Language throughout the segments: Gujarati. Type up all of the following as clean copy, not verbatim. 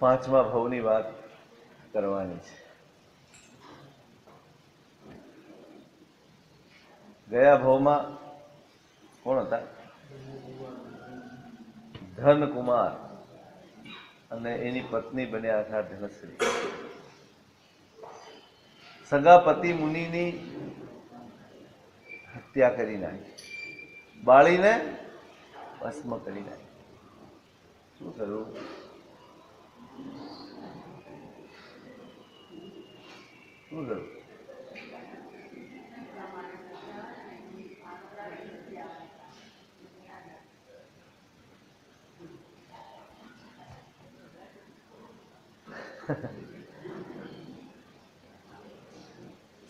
પાંચમા ભાવની વાત કરવાની છે. ગયા ભાવમાં કોણ હતા? ધનકુમાર અને એની પત્ની બન્યા હતા ધનશ્રી. સગા પતિ મુનિની હત્યા કરી નાખી, બાળીને ભસ્મ કરી નાખી. શું કરવું? શું કરવું?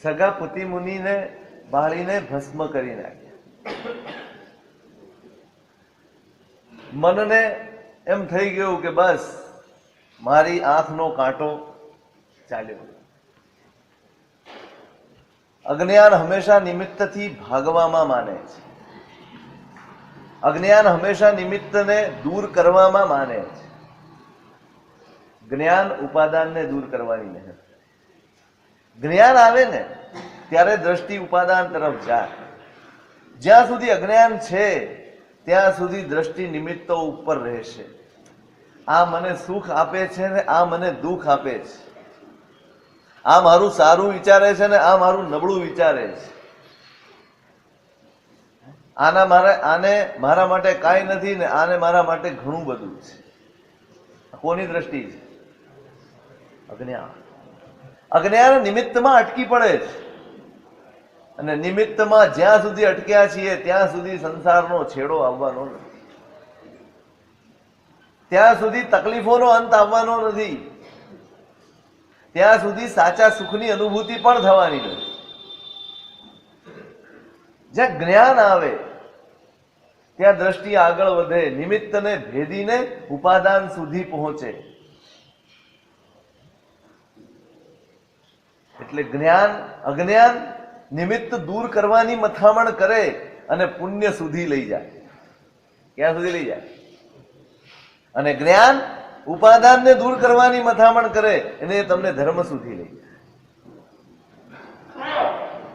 સગા પતિ મુનિને બાળીને ભસ્મ કરી નાખ્યા. મનને એમ થઈ ગયું કે બસ મારી આંખનો કાંટો ચાલ્યો. અજ્ઞાન હંમેશા નિમિત્તથી ભાગવામાં માને છે. અજ્ઞાન હંમેશા નિમિત્તને દૂર કરવામાં માને છે. જ્ઞાન ઉપાદાનને દૂર કરવાની મહેનત. જ્ઞાન આવે ને ત્યારે દ્રષ્ટિ ઉપાદાન તરફ જાય. જ્યાં સુધી અજ્ઞાન છે ત્યાં સુધી દ્રષ્ટિ નિમિત્તો ઉપર રહેશે. આ મને સુખ આપે છે ને આ મને દુઃખ આપે છે. આ મારું સારું વિચારે છે ને આ મારું નબળું વિચારે છે. આને મારા માટે કાંઈ નથી ને આને મારા માટે ઘણું બધું છે. કોની દ્રષ્ટિ છે? અજ્ઞાન. અજ્ઞાન નિમિત્તમાં અટકી પડે છે અને નિમિત્તમાં જ્યાં સુધી અટક્યા છીએ ત્યાં સુધી સંસારનો છેડો આવવાનો નથી. ત્યાં સુધી તકલીફોનો અંત આવવાનો નથી. ત્યાં સુધી સાચા સુખની અનુભૂતિ પણ થવાની નથી. જ્યાં જ્ઞાન આવે ત્યાં દ્રષ્ટિ આગળ વધે, નિમિત્તને ભેદીને ઉપાદાન સુધી પહોંચે. એટલે જ્ઞાન અજ્ઞાન નિમિત્ત દૂર કરવાની મથામણ કરે અને પુણ્ય સુધી લઈ જાય. ક્યાં સુધી લઈ જાય? અને જ્ઞાન ઉપાદાનને દૂર કરવાની મથામણ કરે અને તમને ધર્મ સુધી લઈ જાય.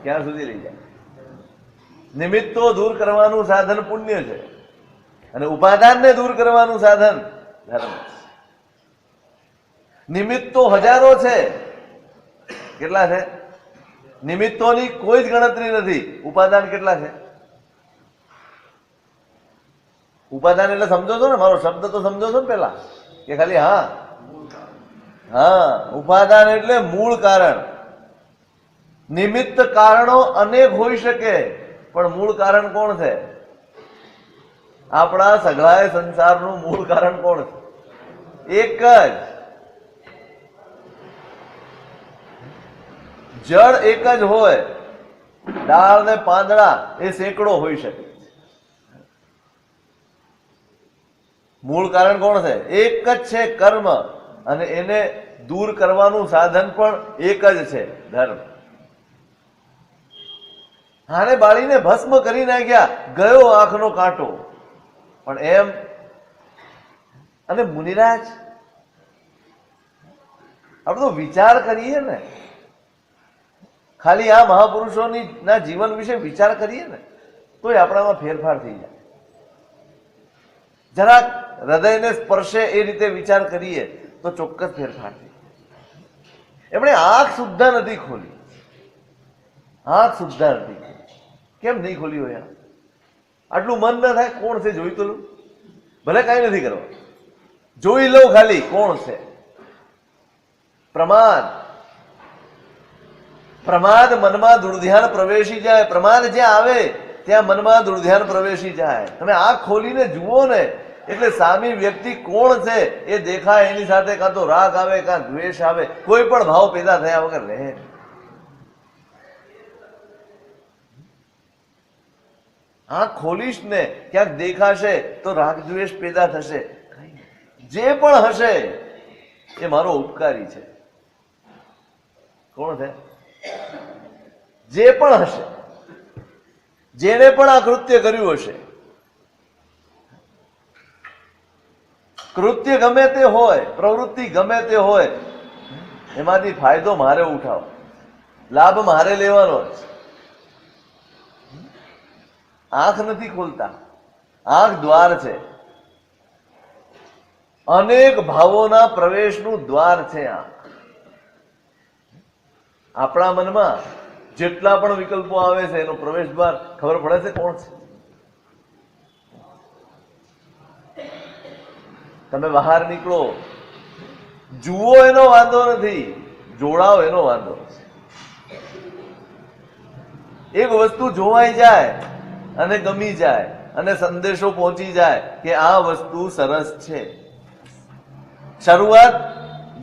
ક્યાં સુધી લઈ જાય? નિમિત્તો દૂર કરવાનું સાધન પુણ્ય છે અને ઉપાદાનને દૂર કરવાનું સાધન ધર્મ છે. નિમિત્તો હજારો છે. કેટલા છે? નિમિત્તોની કોઈ જ ગણતરી નથી. ઉપાદાન કેટલા છે? ઉપાદાન એટલે સમજો છો ને? મારો શબ્દ તો સમજો છો ને પેલા કે ખાલી? હા, ઉપાદાન એટલે મૂળ કારણ. નિમિત્ત કારણો અનેક હોઈ શકે પણ મૂળ કારણ કોણ છે? આપણા સઘળાય સંસારનું મૂળ કારણ કોણ છે? એક જ. જળ એક જ હોય, ડાળ ને પાંદડા એ સેંકડો હોઈ શકે. મૂળ કારણ કોણ છે? એક જ છે, કર્મ. અને એને દૂર કરવાનું સાધન પણ એક જ છે, ધર્મ. આને બાળીને ભસ્મ કરી નાખ્યા, ગયો આંખનો કાંટો. પણ એમ અને મુનિરાજ આપણે તો વિચાર કરીએ ને, ખાલી આ મહાપુરુષોની ના જીવન વિશે વિચાર કરીએ ને તોય આપણામાં ફેરફાર થઈ જાય. જરાક હૃદયને સ્પર્શે એ રીતે વિચાર કરીએ તો ચોક્કસ ફેરફાર થઈ જાય. એમણે આંખ સુદ્ધા નથી ખોલી. આંખ સુદ્ધા નથી ખોલી. કેમ નહીં ખોલી હોય? આટલું મન ન થાય? કોણ છે જોઈ તો લઉં. ભલે કાંઈ નથી કરવા, જોઈ લઉં ખાલી કોણ છે. પ્રમાદ. પ્રમાદ મનમાં દુર્ધ્યાન પ્રવેશી જાય. પ્રમાદ જ્યાં આવે ત્યાં મનમાં દુર્ધ્યાન પ્રવેશી જાય. તમે આંખ ખોલીને જુઓ ને એટલે સામી વ્યક્તિ કોણ છે એ દેખાય. એની સાથે કાં તો રાગ આવે કાં દ્વેષ આવે, કોઈ પણ ભાવ પેદા થયા વગર રહે. આંખ ખોલીશ ને ક્યાંક દેખાશે તો રાગ દ્વેષ પેદા થશે. જે પણ હશે એ મારો ઉપકારી છે. કોણ છે? જે પણ હશે, જેને પણ આ કૃત્ય કર્યું હશે કૃત્ય ગમે તે હોય, પ્રવૃત્તિ ગમે તે હોય, એમાંથી ફાયદો મારે ઉઠાવો, લાભ મારે લેવાનો છે. આંખ નથી ખોલતા, આંખ દ્વાર છે, અનેક ભાવોના પ્રવેશનું દ્વાર છે આંખ. આપણા મનમાં જેટલા પણ વિકલ્પો આવે છે એનો પ્રવેશ દ્વાર ખબર પડે છે કોણ છે? તમે બહાર નીકળો, જુઓ એનો વાંધો નથી, જોડાઓ એનો વાંધો છે. એક વસ્તુ જોવાઈ જાય અને ગમી જાય અને સંદેશો પહોંચી જાય કે આ વસ્તુ સરસ છે. શરૂઆત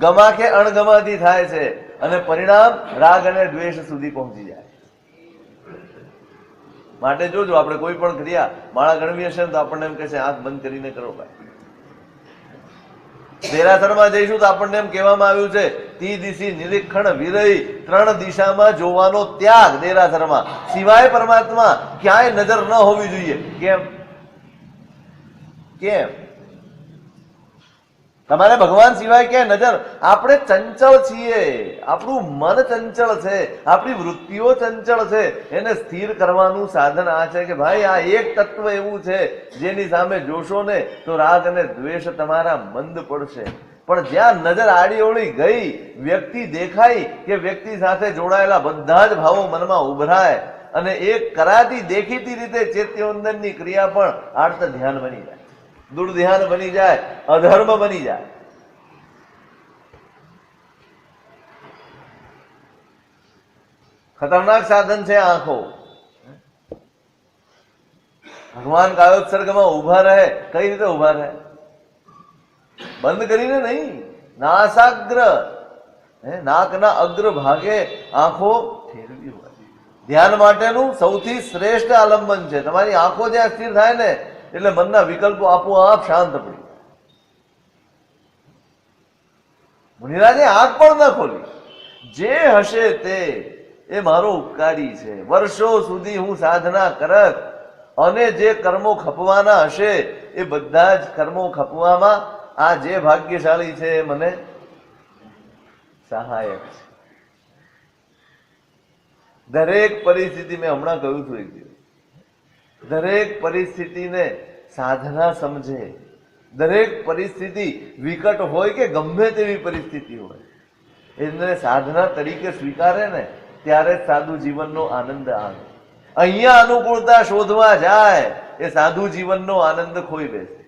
ગમા કે અણગમાથી થાય છે અને પરિણામ રાગ અને દ્વેષ સુધી પહોંચી જાય. માટે જોજો, આપણે કોઈ પણ ક્રિયા માળા ગણવી હશે ને તો આપણને એમ કહે છે આંખ બંધ કરીને કરો ભાઈ. દેરાસરમાં જઈશું તો આપણને એમ કહેવામાં આવ્યું છે તી દિશી નિરીક્ષણ વિરહી, 3 દિશામાં જોવાનો ત્યાગ દેરાસરમાં, સિવાય પરમાત્મા ક્યાંય નજર ન હોવી જોઈએ. કેમ? કેમ? તમારે ભગવાન સિવાય ક્યાંય નજર? આપણે ચંચળ છીએ, આપણું મન ચંચળ છે, આપણી વૃત્તિઓ ચંચળ છે. એને સ્થિર કરવાનું સાધન આ છે કે ભાઈ આ એક તત્વ એવું છે જેની સામે જોશો ને તો રાગ અને દ્વેષ તમારા મંદ પડશે. પણ જ્યાં નજર આડી ઓળી ગઈ, વ્યક્તિ દેખાય કે વ્યક્તિ સાથે જોડાયેલા બધા જ ભાવો મનમાં ઉભરાય અને એક કરાતી દેખીતી રીતે ચેત્યોંદનની ક્રિયા પણ આર્ત ધ્યાન બની જાય, દુર્ધ્યાન બની જાય, અધર્મ બની જાય. ખતરનાક સાધન છે આંખો. ભગવાન કાયોત્સર્ગમાં ઉભા રહે, કઈ રીતે ઉભા રહે? બંધ કરીને નહીં, નાસાગ્ર, નાકના અગ્ર ભાગે આંખો ફેરવી હોય. ધ્યાન માટેનું સૌથી શ્રેષ્ઠ આલંબન છે. તમારી આંખો જ્યાં સ્થિર થાય ને એટલે મનના વિકલ્પો આપોઆપ શાંત પડી. મુનિરાજે આંખ પણ ન ખોલી. જે હશે તે એ મારો ઉપકારી છે. વર્ષો સુધી હું સાધના કરત અને જે કર્મો ખપવાના હશે એ બધા જ કર્મો ખપવામાં આ જે ભાગ્યશાળી છે એ મને સહાયક છે. દરેક પરિસ્થિતિ, મેં હમણાં કહ્યું હતું એક દિવસ, દરેક પરિસ્થિતિને સાધના સમજે. દરેક પરિસ્થિતિ વિકટ હોય કે ગમે તેવી પરિસ્થિતિ હોય, એને સાધના તરીકે સ્વીકારે ને ત્યારે સાધુ જીવનનો આનંદ આવે. અહીંયા અનુકૂળતા શોધવા જાય એ સાધુ જીવનનો આનંદ ખોઈ બેસે.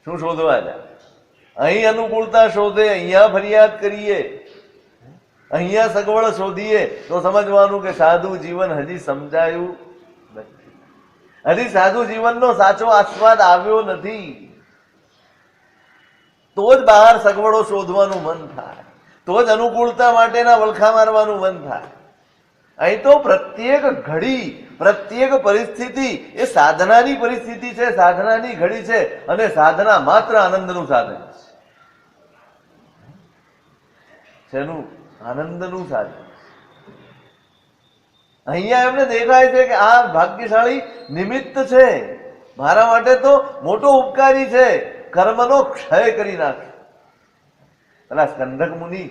શું શોધવા જાય? અહીં અનુકૂળતા શોધે, અહીંયા ફરિયાદ કરીએ, અહીંયા સગવડ શોધીએ તો સમજવાનું કે સાધુ જીવન હજી સમજાયું નથી, હજી સાધુ જીવનનો સાચો આસ્વાદ આવ્યો નથી. તો જ બહાર સગવડો શોધવાનું મન થાય, તો જ અનુકૂળતા માટેના વલખા મારવાનું મન થાય. અહીં તો પ્રત્યેક ઘડી, પ્રત્યેક પરિસ્થિતિ એ સાધનાની પરિસ્થિતિ છે, સાધનાની ઘડી છે અને સાધના માત્ર આનંદનું સાધન છે. શેનું? આનંદનું સાધન. અહીંયા એમને દેખાય છે કે આ ભાગ્યશાળી નિમિત્ત છે, મારા માટે તો મોટો ઉપકારી છે, કર્મનો ક્ષય કરી નાખે. પેલા સ્કંદક મુનિ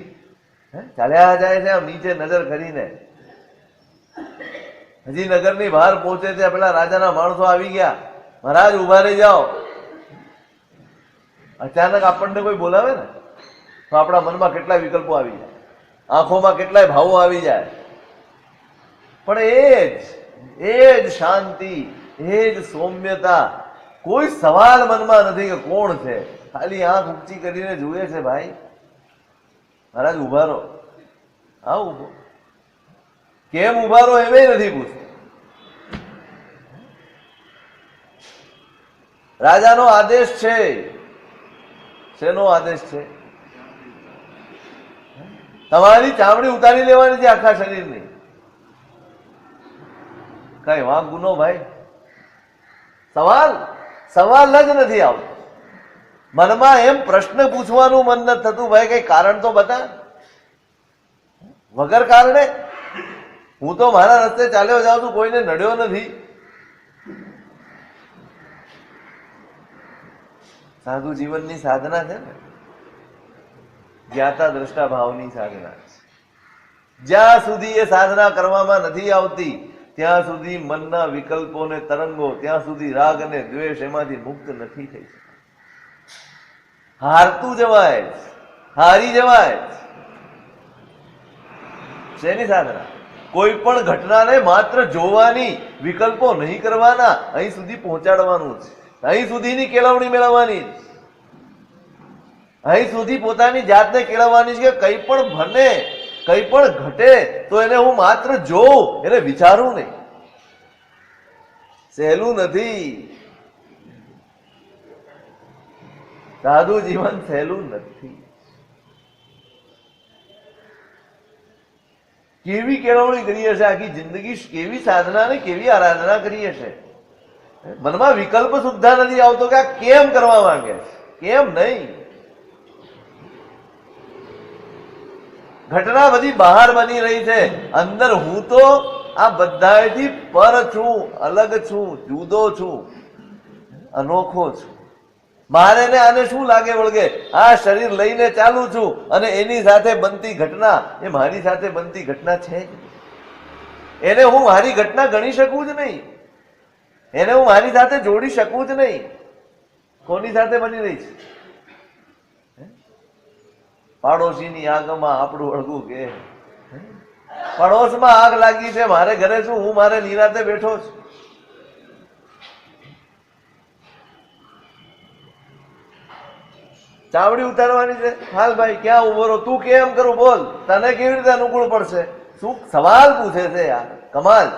ચાલ્યા જાય છે આમ નીચે નજર કરીને, હજી નગરની બહાર પહોંચે ત્યાં પેલા રાજાના માણસો આવી ગયા, મહારાજ ઉભા રહી જાઓ. અચાનક આપણને કોઈ બોલાવે ને તો આપણા મનમાં કેટલાય વિકલ્પો આવી જાય, આંખોમાં કેટલાય ભાવો આવી જાય. પણ એ જ શાંતિ, એ જ સૌમ્યતા, કોઈ સવાલ મનમાં નથી કે કોણ છે, ખાલી આંખ ઊંચી કરીને જુએ છે, ભાઈ મહારાજ ઉભા રહો. હા ઉભો. કેમ ઉભા રહો એમ નથી પૂછતું. રાજાનો આદેશ છે. શેનો આદેશ છે? તમારી ચામડી ઉતારી લેવાની છે આખા શરીરની. કઈ વાંક ગુનો ભાઈ? સવાલ જ નથી આવતો. મનમાં એમ પ્રશ્ન પૂછવાનું મન નથી થતું, ભાઈ કઈ કારણ તો બતા. વગર કારણે હું તો મારા રસ્તે ચાલ્યો જાઉં છું, કોઈને નડ્યો નથી. સાધુ જીવનની સાધના છે ને, જ્ઞાતા દ્રષ્ટા ભાવની સાધના છે. જ્યાં સુધી એ સાધના કરવામાં નથી આવતી ત્યાં સુધી મનના વિકલ્પો ને તરંગો, ત્યાં સુધી રાગ અને દ્વેષ એમાંથી મુક્ત નથી થઈ શકતા. હારતું જવાય, હારી જવાય. શેની સાધના? કોઈ પણ ઘટનાને માત્ર જોવાની, વિકલ્પો નહીં કરવાના, અહીં સુધી પહોંચાડવાનું છે. અહીં સુધીની કેળવણી મેળવવાની, અહીં સુધી પોતાની જાતને કેળવવાની છે કે કંઈ પણ બને, કંઈ પણ ઘટે તો એને હું માત્ર જોઉં, એને વિચારું નહીં. સહેલું નથી. સાધુ જીવન સહેલું નથી. કેવી કેળવણી કરી હશે આખી જિંદગી, કેવી સાધના ને કેવી આરાધના કરી હશે. મનમાં વિકલ્પ સુદ્ધા નથી આવતો કે આ કેમ કરવા માંગે છે, કેમ નહીં. ઘટના બધી બહાર બની રહી છે, અંદર હું તો આ બધાથી પર છું, અલગ છું, જુદો છું, અનોખો છું. મારે ને આને શું લાગે વળગે? આ શરીર લઈને ચાલુ છું અને એની સાથે બનતી ઘટના એ મારી સાથે બનતી ઘટના છે. એને હું મારી ઘટના ગણી શકું જ નહીં, એને હું મારી સાથે જોડી શકું જ નહીં. કોની સાથે બની રહી છે? પાડોશીની આગમાં આપણું અળગું કે પડોશમાં આગ લાગી છે, મારે ઘરે શું, હું મારે નિરાતે બેઠો છું. ચાવડી ઉતારવાની છે, હાલ ભાઈ ક્યાં ઉભો રહો, તું કેમ કરું બોલ, તને કેવી રીતે અનુકૂળ પડશે? શું સવાલ પૂછે છે યાર, કમાલ.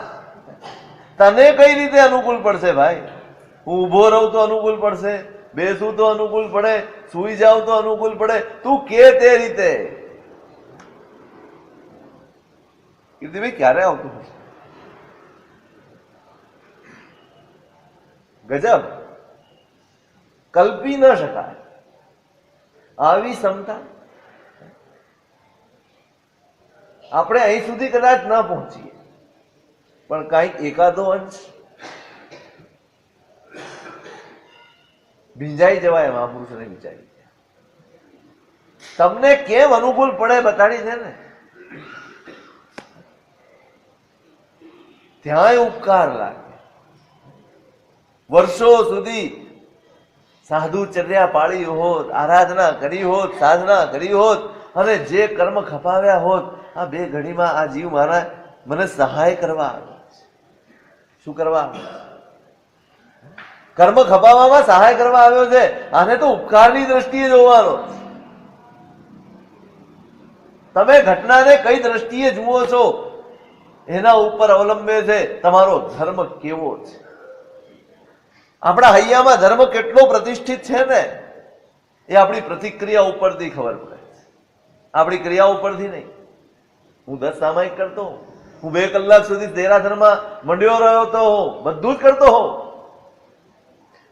તને કઈ રીતે અનુકૂળ પડશે ભાઈ? હું ઉભો રહું તો અનુકૂળ પડશે, બેસું તો અનુકૂળ પડે, સુઈ જાઉં તો અનુકૂળ પડે, તું કે તે રીતે. કીર્તિભાઈ ક્યારે આવતું હશે? ગજબ, કલ્પી ન શકાય આવી ક્ષમતા. આપણે અહીં સુધી કદાચ ન પહોંચીએ પણ કાંઈક એકાદો અંશ ભીંજાઈ જવાય મહાપુરુષોને વિચારી. તમને કેમ અનુકૂળ પડે બતાડી દે ને. ત્યાંય ઉપકાર લાગે. વર્ષો સુધી સાધુચર્યા પાળી હોત, આરાધના કરી હોત, સાધના કરી હોત અને જે કર્મ ખપાવ્યા હોત, આ બે ઘડીમાં આ જીવ મારા મને સહાય કરવા આવ્યો. શું કરવા? કર્મ ખપાવવામાં સહાય કરવા આવ્યો છે. આને તો ઉપકારની દ્રષ્ટિએ જોવાનો. તમે ઘટનાને કઈ દ્રષ્ટિએ જુઓ છો એના ઉપર અવલંબે છે તમારો ધર્મ કેવો છે. આપણા હૈયામાં ધર્મ કેટલો પ્રતિષ્ઠિત છે ને એ આપણી પ્રતિક્રિયા ઉપરથી ખબર પડે છે, આપણી ક્રિયા ઉપરથી નહીં. હું 10 સામાયિક કરતો હોઉં, હું 2 કલાક સુધી દેરાસરમાં મંડ્યો રહ્યો તો હોઉં, બધું જ કરતો હોઉં,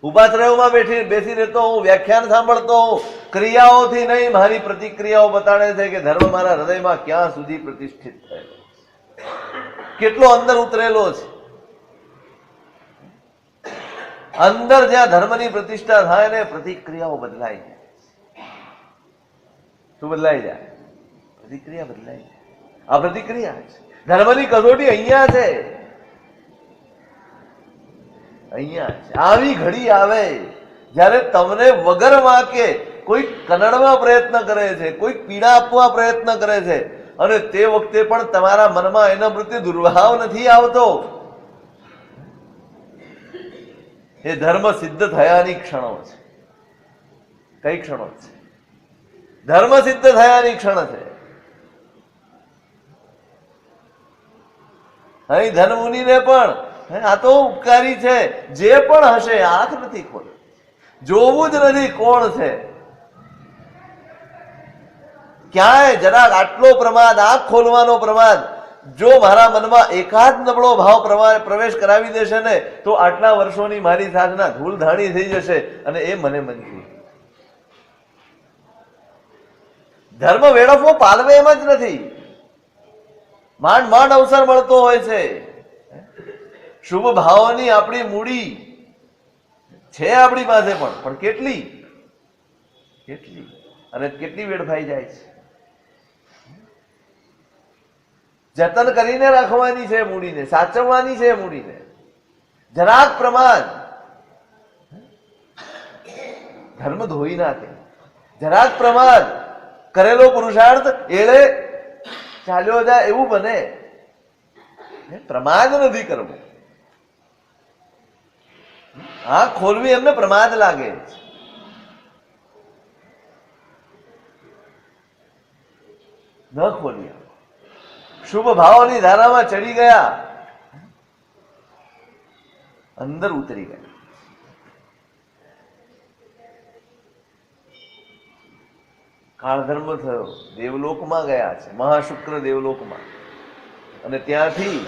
ઉપાશ્રયોમાં બેસી રહેતો હોઉં, વ્યાખ્યાન સાંભળતો હોઉં, ક્રિયાઓથી નહીં મારી પ્રતિક્રિયાઓ બતાડે છે કે ધર્મ મારા હૃદયમાં ક્યાં સુધી પ્રતિષ્ઠિત થયેલો, કેટલો અંદર ઉતરેલો છે. અંદર જ્યાં ધર્મની પ્રતિષ્ઠા થાય ને પ્રતિક્રિયાઓ બદલાઈ જાય. શું બદલાઈ જાય? પ્રતિક્રિયા બદલાઈ જાય. આ પ્રતિક્રિયા છે. ધર્મની કસોટી અહીંયા છે, અહીંયા છે. આવી ઘડી આવે જ્યારે તમને વગર વાંકે કોઈ કનડવા પ્રયત્ન કરે છે, કોઈ પીડા આપવા પ્રયત્ન કરે છે અને તે વખતે પણ તમારા મનમાં એના પ્રત્યે દુર્ભાવ નથી આવતો. એ ધર્મ સિદ્ધ થયાની ક્ષણો છે. કઈ ક્ષણો છે? ધર્મ સિદ્ધ થયાની ક્ષણ છે. અહીં ધર્મમુનિને પણ આ તો ઉપકારી છે, જે પણ હશે આંખ નથી ખોલી, જોવું જ નથી કોણ છે. ક્યાંય જરાક આટલો પ્રમાદ, આંખ ખોલવાનો પ્રમાદ જો મારા મનમાં એકાદ નબળો ભાવ પ્રવેશ કરાવી દેશે ને તો આટલા વર્ષોની મારી સાધના ધૂળધાણી થઈ જશે અને એ મને મંજૂર. ધર્મ વેડફવો પાલવે એમ જ નથી. માંડ માંડ અવસર મળતો હોય છે. શુભ ભાવની આપણી મૂડી છે આપણી પાસે પણ કેટલી કેટલી અને કેટલી વેડફાઈ જાય છે. જતન કરીને રાખવાની છે મૂડીને, સાચવવાની છે મૂડીને. જરાક પ્રમાદ ધર્મ ધોઈ નાખે. જરાક પ્રમાદ કરેલો પુરુષાર્થ એળે ચાલ્યો જાય એવું બને. પ્રમાદ નથી કરવો. આંખ ખોલવી એમને પ્રમાદ લાગે. ન ખોલ્યા, શુભ ભાવોની ધારામાં ચડી ગયા, અંદર ઉતરી ગયા. કાળધર્મ થયો, દેવલોકમાં ગયા છે, મહાશુક્ર દેવલોકમાં. અને ત્યાંથી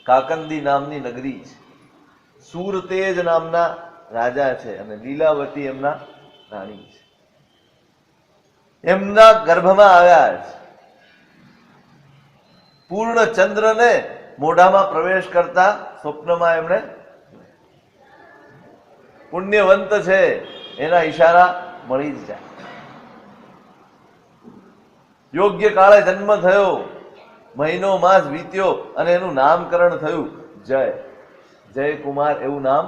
કાકંદી નામની નગરી છે, સુરતેજ નામના રાજા છે અને લીલાવતી એમના રાણી છે. એમના ગર્ભમાં આવ્યા છે. પૂર્ણ ચંદ્રને મોઢામાં પ્રવેશ કરતા સ્વપ્નમાં એમણે પુણ્યવંત છે એના ઈશારા મળી જ જાય. યોગ્ય કાળે જન્મ થયો, મહિનો માસ વીત્યો અને એનું નામકરણ થયું જય. જયકુમાર એવું નામ.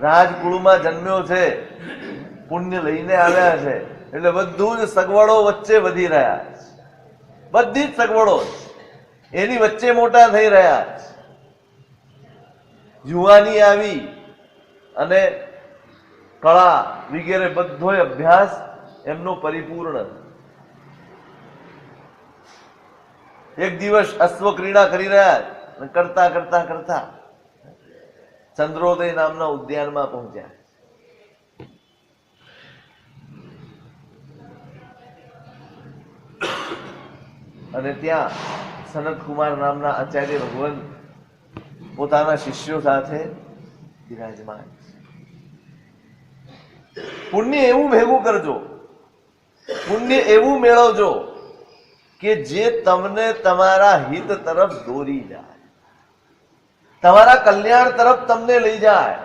રાજકુળમાં જન્મ્યો છે, પુણ્ય લઈને આવ્યા છે એટલે બધું જ સગવડો વચ્ચે વધી રહ્યા છે. બધી જ સગવડો એની વચ્ચે મોટા થઈ રહ્યા છે. યુવાની આવી અને કળા વગેરે બધો અભ્યાસ એમનો પરિપૂર્ણ. એક દિવસ અશ્વ ક્રીડા કરી રહ્યા, કરતા કરતા કરતા ચંદ્રોદય નામના ઉદ્યાનમાં પહોંચ્યા. અને ત્યાં સનતકુમાર નામના આચાર્ય ભગવાન પોતાના શિષ્યો સાથે બિરાજમાન. પુણ્ય એવું ભેગું કરજો, પુણ્ય એવું મેળવજો કે જે તમને તમારા હિત તરફ દોરી જાય, તમારા કલ્યાણ તરફ તમને લઈ જાય.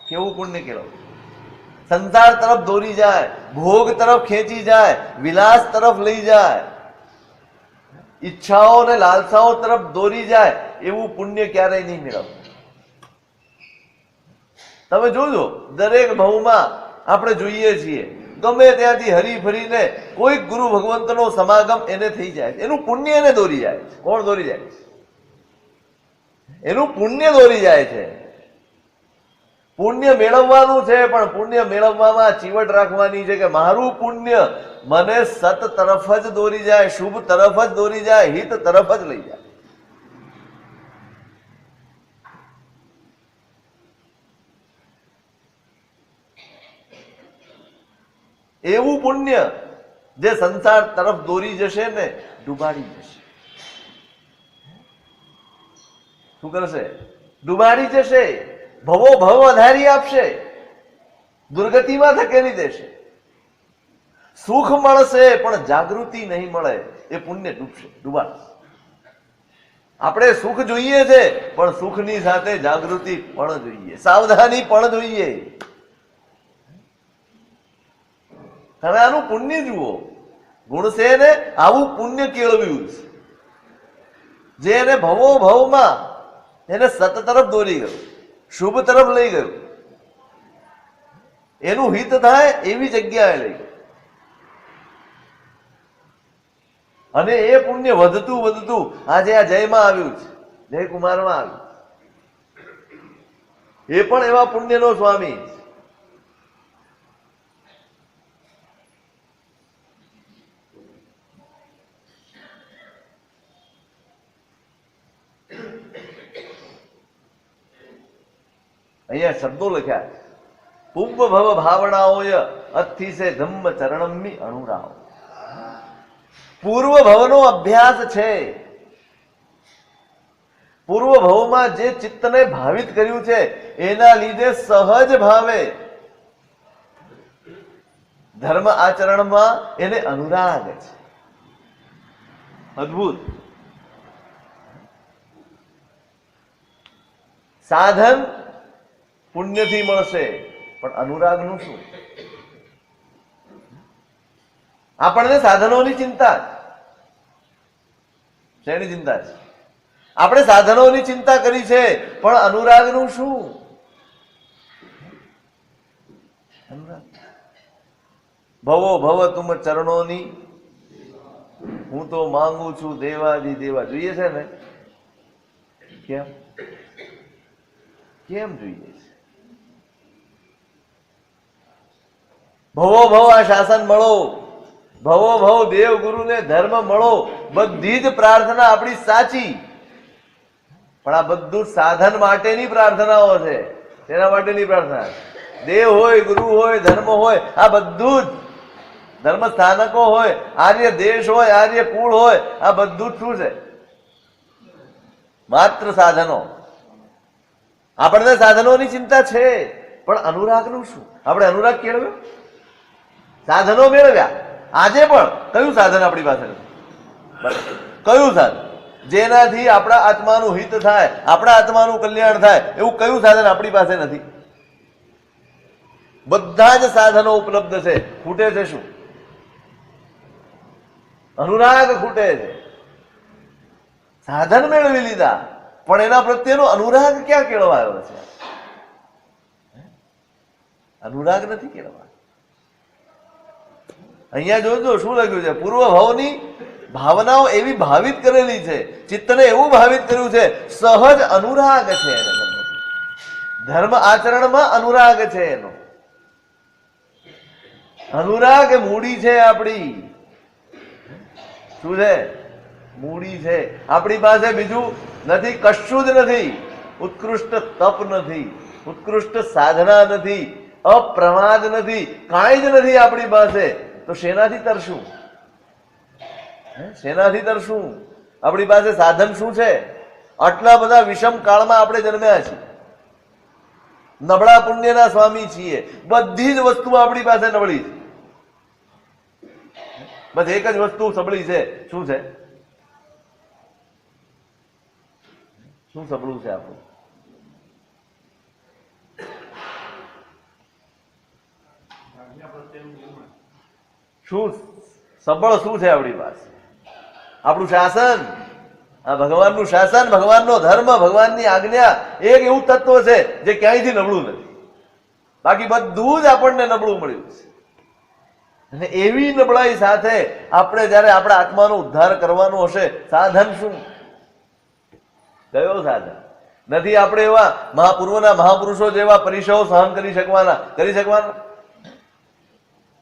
કેવું પુણ્ય કેળવવું? સંસાર તરફ દોરી જાય, ભોગ તરફ ખેંચી જાય, વિલાસ તરફ લઈ જાય, ઈચ્છાઓ અને લાલસાઓ તરફ દોરી જાય એવું પુણ્ય ક્યારેય નહીં મેળવવું. તમે જોજો, દરેક ભાવમાં આપણે જોઈએ છીએ ગમે ત્યાંથી હરી ફરીને કોઈક ગુરુ ભગવંતનો સમાગમ એને થઈ જાય, એનું પુણ્ય એને દોરી જાય. કોણ દોરી જાય? એનું પુણ્ય દોરી જાય છે. પુણ્ય મેળવવાનું છે, પણ પુણ્ય મેળવવામાં ચીવટ રાખવાની છે કે મારું પુણ્ય મને સત તરફ જ દોરી જાય, શુભ તરફ જ દોરી જાય, હિત તરફ જ લઈ જાય. એવું પુણ્ય જે સંસાર તરફ દોરી જશે ને ડૂબાડી જશે. શું કરશે? ડૂબાડી જશે. ભવો ભવ વધારી આપશે, દુર્ગતિમાં ધકેલી દેશે. સુખ મળશે પણ જાગૃતિ નહીં મળે, એ પુણ્ય ડૂબશે, ડૂબાડશે. આપણે સુખ જોઈએ છે પણ સુખની સાથે જાગૃતિ પણ જોઈએ, સાવધાની પણ જોઈએ. તમે આનું પુણ્ય જુઓ. ગુણસેને આવું પુણ્ય કેળવ્યું છે જે એને ભવો ભવમાં એને સત તરફ દોરી ગયું, શુભ તરફ લઈ ગયું, એનું હિત થાય એવી જગ્યાએ લઈ ગયું. અને એ પુણ્ય વધતું વધતું આજે આ જયમાં આવ્યું છે, જયકુમારમાં આવ્યું. એ પણ એવા પુણ્યનો સ્વામી છે. અહીંયા શબ્દો લખ્યા છે, પૂર્વ ભવ ભાવનાઓય અથી સે ધમ્મ ચરણમ્મી અણુરાવ. પૂર્વ ભવનો અભ્યાસ છે. પૂર્વ ભવમાં જે ચિત્તને ભાવિત કર્યું છે એના લીધે સહજ ભાવે ધર્મ આચરણમાં એને અનુરાગ છે. અદ્ભુત. સાધન પુણ્યથી મળશે, પણ અનુરાગનું શું? આપણને સાધનોની ચિંતા છે. શેની ચિંતા છે? આપણે સાધનોની ચિંતા કરી છે, પણ અનુરાગનું શું? ભવો ભવ તુમ ચરણોની, હું તો માંગુ છું દેવાજી દેવા. જોઈએ છે ને? કેમ કેમ જોઈએ છે? ભવો ભવ આ શાસન મળો, ભવો ભવ દેવ ગુરુને ધર્મ મળો, બધી જ પ્રાર્થના આપણી સાચી, પણ આ બધું સાધન માટેની પ્રાર્થનાઓ છે. તેના માટેની પ્રાર્થના, દેવ હોય, ગુરુ હોય, ધર્મ હોય, આ બધું જ ધર્મ સ્થાનકો હોય, આર્ય દેશ હોય, આર્ય કુળ હોય, આ બધું જ શું છે? માત્ર સાધનો. આપણને સાધનોની ચિંતા છે, પણ અનુરાગનું શું? આપણે અનુરાગ કેળવ્યો, સાધનો મેળવ્યા. આજે પણ કયું સાધન આપણી પાસે નથી? કયું સાધન જેનાથી આપણા આત્માનું હિત થાય, આપણા આત્માનું કલ્યાણ થાય, એવું કયું સાધન આપણી પાસે નથી? બધા જ સાધનો ઉપલબ્ધ છે. ખૂટે છે શું? અનુરાગ ખૂટે છે. સાધન મેળવી લીધા, પણ એના પ્રત્યેનો અનુરાગ ક્યાં કેળવાયો છે? અનુરાગ નથી કેળવાયો. અહીંયા જોજો શું લખ્યું છે? પૂર્વ ભાવની ભાવનાઓ એવી ભાવિત કરેલી છે, ચિત્તને એવું ભાવિત કર્યું છે, સહજ અનુરાગ છે એને. ધર્મ આચરણમાં અનુરાગ છે એનો. અનુરાગ મૂડી છે આપણી. શું છે? મૂડી છે આપણી પાસે. બીજું નથી, કશું જ નથી. ઉત્કૃષ્ટ તપ નથી, ઉત્કૃષ્ટ સાધના નથી, અપ્રમાદ નથી, કાંઈ જ નથી આપણી પાસે. તો શેનાથી તરશું? શેનાથી તરશું? આપણી પાસે સાધન શું છે? આટલા બધા વિષમ કાળમાં આપણે જન્મ્યા છીએ, નબળા પુણ્યના સ્વામી છીએ, બધી જ વસ્તુ આપણી પાસે નબળી છે. બસ એક જ વસ્તુ સબળી છે. શું છે? શું સબળું છે આપણું? શું સબળ શું છે આપણી પાસે? આપણું શાસન, આ ભગવાનનું શાસન, ભગવાનનો ધર્મ, ભગવાનની આજ્ઞા, એક એવું તત્વ છે જે ક્યાંયથી નબળું નથી. બાકી બધું જ આપણને નબળું મળ્યું છે. અને એવી નબળાઈ સાથે આપણે જયારે આપણા આત્માનો ઉદ્ધાર કરવાનો હશે, સાધન શું? કયો સાધન? નથી આપણે એવા પૂર્વના મહાપુરુષો જેવા પરીક્ષાઓ સહન કરી શકવાના?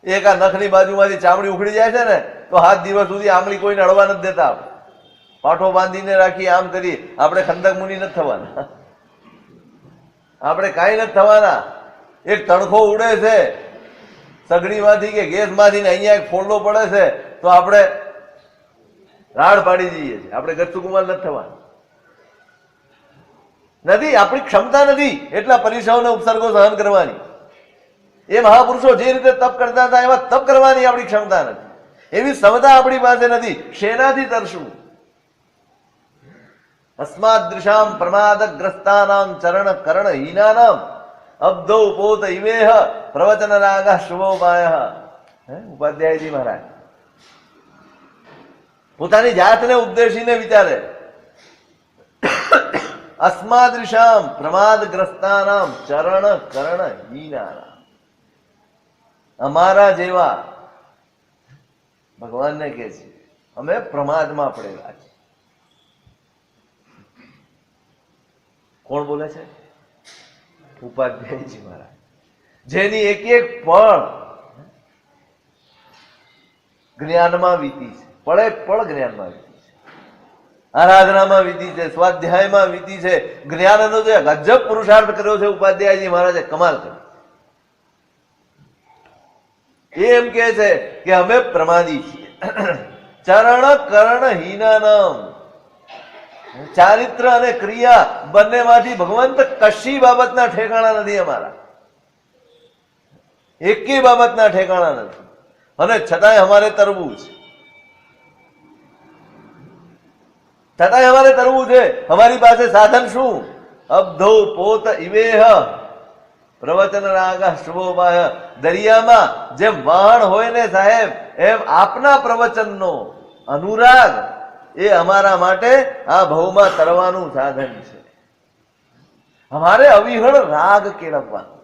એક આ નખની બાજુમાંથી ચામડી ઉખડી જાય છે ને, તો 7 દિવસ સુધી આંગળી કોઈને અડવા નથી દેતા. પાઠો બાંધીને રાખી, આમ કરી. આપણે ખંડક મુનિ નથી થવાના, આપણે કાંઈ નથી થવાના. એક તણખો ઉડે છે સગડીમાંથી કે ગેસમાંથી, ને અહીંયા એક ફોડલો પડે છે તો આપણે રાડ પાડી દઈએ છીએ. આપણે ગચ્ચુકુમાર નથી થવાના. નથી, આપણી ક્ષમતા નથી એટલા પરીક્ષાઓને ઉપસર્ગો સહન કરવાની. એ મહાપુરુષો જે રીતે તપ કરતા હતા એવા તપ કરવાની આપણી ક્ષમતા નથી, એવી ક્ષમતા આપણી પાસે નથી. શેનાથી તરશું? અસ્માદૃશામ પ્રમાદગ્રસ્તાનામ ચરણ કરણ હીનાનામ અબ્ધૌ પોત ઇવેહ પ્રવચન રાગા શુભોપાય. ઉપાધ્યાયજી મહારાજ પોતાની જાતને ઉદ્દેશીને વિચારે, અસ્માદૃશામ પ્રમાદગ્રસ્તાનામ ચરણ કરણ હીનાનામ. અમારા જેવા, ભગવાનને કહે છે, અમે પ્રમાદમાં પડેલા છીએ. કોણ બોલે છે? ઉપાધ્યાયજી મહારાજ, જેની એક એક પળ જ્ઞાનમાં વીતી છે. પળે પળ જ્ઞાનમાં વીતી છે, આરાધનામાં વીતી છે, સ્વાધ્યાયમાં વીતી છે. જ્ઞાનનો જે ગજબ પુરુષાર્થ કર્યો છે ઉપાધ્યાયજી મહારાજે, કમાલ કર્યો. એમ કે છે કે અમે પ્રમાદી છીએ. ચરણ કરણ હીનાનામ. ચારિત્ર અને ક્રિયા બંનેમાંથી ભગવંત કશી બાબતના ઠેકાણા નથી અમારા, એકેય બાબતના ઠેકાણા નથી. અને છતાંય અમારે તરવું છે, છતાંય અમારે તરવું છે. અમારી પાસે સાધન શું? અબ્ધૌ પોત ઇવેહ પ્રવચન રાગ શુભોબાહ. દરિયામાં જેમ વહાણ હોય ને સાહેબ, એમ આપના પ્રવચનનો અનુરાગ એ અમારા માટે આ ભવમાં તરવાનું સાધન છે. અમારે અવિહળ રાગ કેળવવાનું.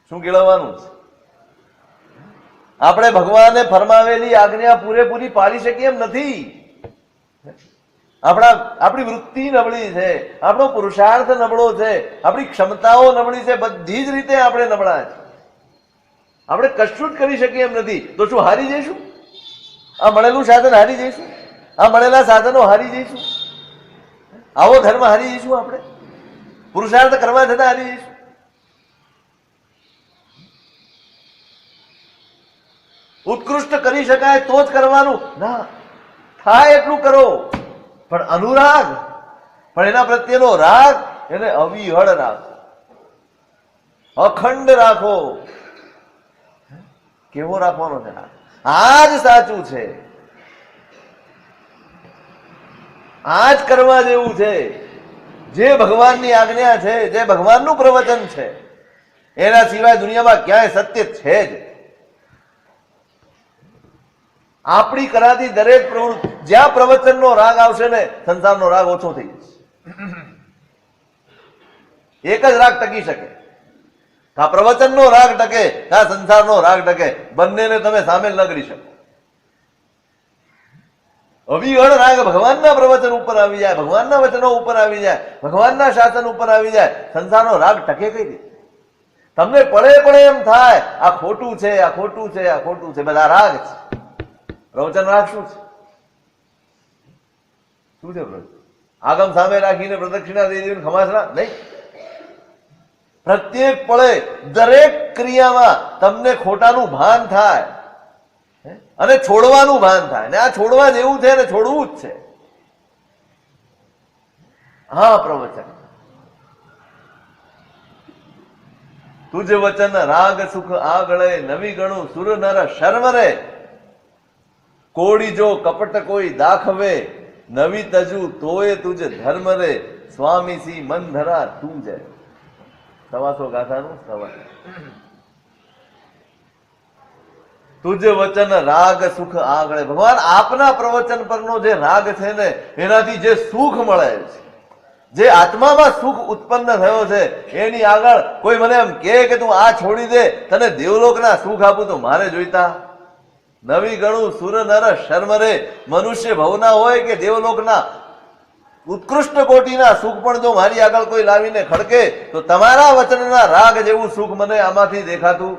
શું કેળવવાનું છે? આપણે ભગવાને ફરમાવેલી આજ્ઞા પૂરેપૂરી પાડી શકીએ એમ નથી. આપણી વૃત્તિ નબળી છે, આપણો પુરુષાર્થ નબળો છે, આપણી ક્ષમતાઓ નબળી છે, બધી જ રીતે આપણે નબળા છે. આપણે કશું જ કરી શકીએ એમ નથી. તો શું હારી જઈશું? આ મળેલું સાધન હારી જઈશું? આ મળેલા સાધનો હારી જઈશું? આવો ધર્મ હારી જઈશું? આપણે પુરુષાર્થ કરવા છતાં હારી જઈશું? ઉત્કૃષ્ટ કરી શકાય તો જ કરવાનું ના, થાય એટલું કરો, પણ અનુરાગ, પણ એના પ્રત્યેનો રાગ એને અવિહળ રાખો, અખંડ રાખો. કેવો રાખવાનો છે? આ જ સાચું છે, આ જ કરવા જેવું છે. જે ભગવાનની આજ્ઞા છે, જે ભગવાનનું પ્રવચન છે, એના સિવાય દુનિયામાં ક્યાંય સત્ય છે જ. આપણી કરાતી દરેક પ્રવૃત્તિ, જ્યાં પ્રવચનનો રાગ આવશે ને, સંસારનો રાગ ઓછો થઈ જશે. એક જ રાગ ટકી શકે. આ પ્રવચનનો રાગ ટકે, આ સંસારનો રાગ ટકે. બંનેને તમે સામેલ ન કરી શકો. અવિહળ રાગ ભગવાનના પ્રવચન ઉપર આવી જાય, ભગવાનના વચનો ઉપર આવી જાય, ભગવાનના શાસન ઉપર આવી જાય, સંસારનો રાગ ટકે કઈ રીતે? તમને પડે એમ થાય આ ખોટું છે, આ ખોટું છે, આ ખોટું છે. બધા રાગ છે. પ્રવચન રાગ શું છે? શું છે પ્રવચન? આગમ સામે રાખીને પ્રદક્ષિણા દઈ દેવી ખમાસણા નહીં. પ્રત્યેક પળે દરેક ક્રિયામાં તમને ખોટાનું ભાન થાય અને છોડવાનું ભાન થાય. ને આ છોડવા જેવું છે ને છોડવું જ છે. હા, પ્રવચન. તુજ વચન રાગ સુખ આગળે, નવી ગણું સુર નર શર્મ રે. કોડી જો કપટ કોઈ દાખવે, નવી તજુ તોય તુજ ધર્મ રે. સ્વામી સી મન ધરા તું જય. 125 ગાથાનું સવાર. તુજ વચન રાગ સુખ આગળે. ભગવાન આપના પ્રવચન પરનો જે રાગ છે ને, એનાથી જે સુખ મળે છે, જે આત્મામાં સુખ ઉત્પન્ન થયો છે, એની આગળ કોઈ મને એમ કે તું આ છોડી દે, તને દેવલોકના સુખ આપું, તો મારે જોઈતા? નવી ગણું સુર નર શર્મ રે. મનુષ્ય ભવના હોય કે દેવલોકના ઉત્કૃષ્ટ કોટીના સુખ પણ જો મારી આગળ કોઈ લાવીને ખડકે, તો તમારા વચનના રાગ જેવું સુખ મને આમાંથી દેખાતું?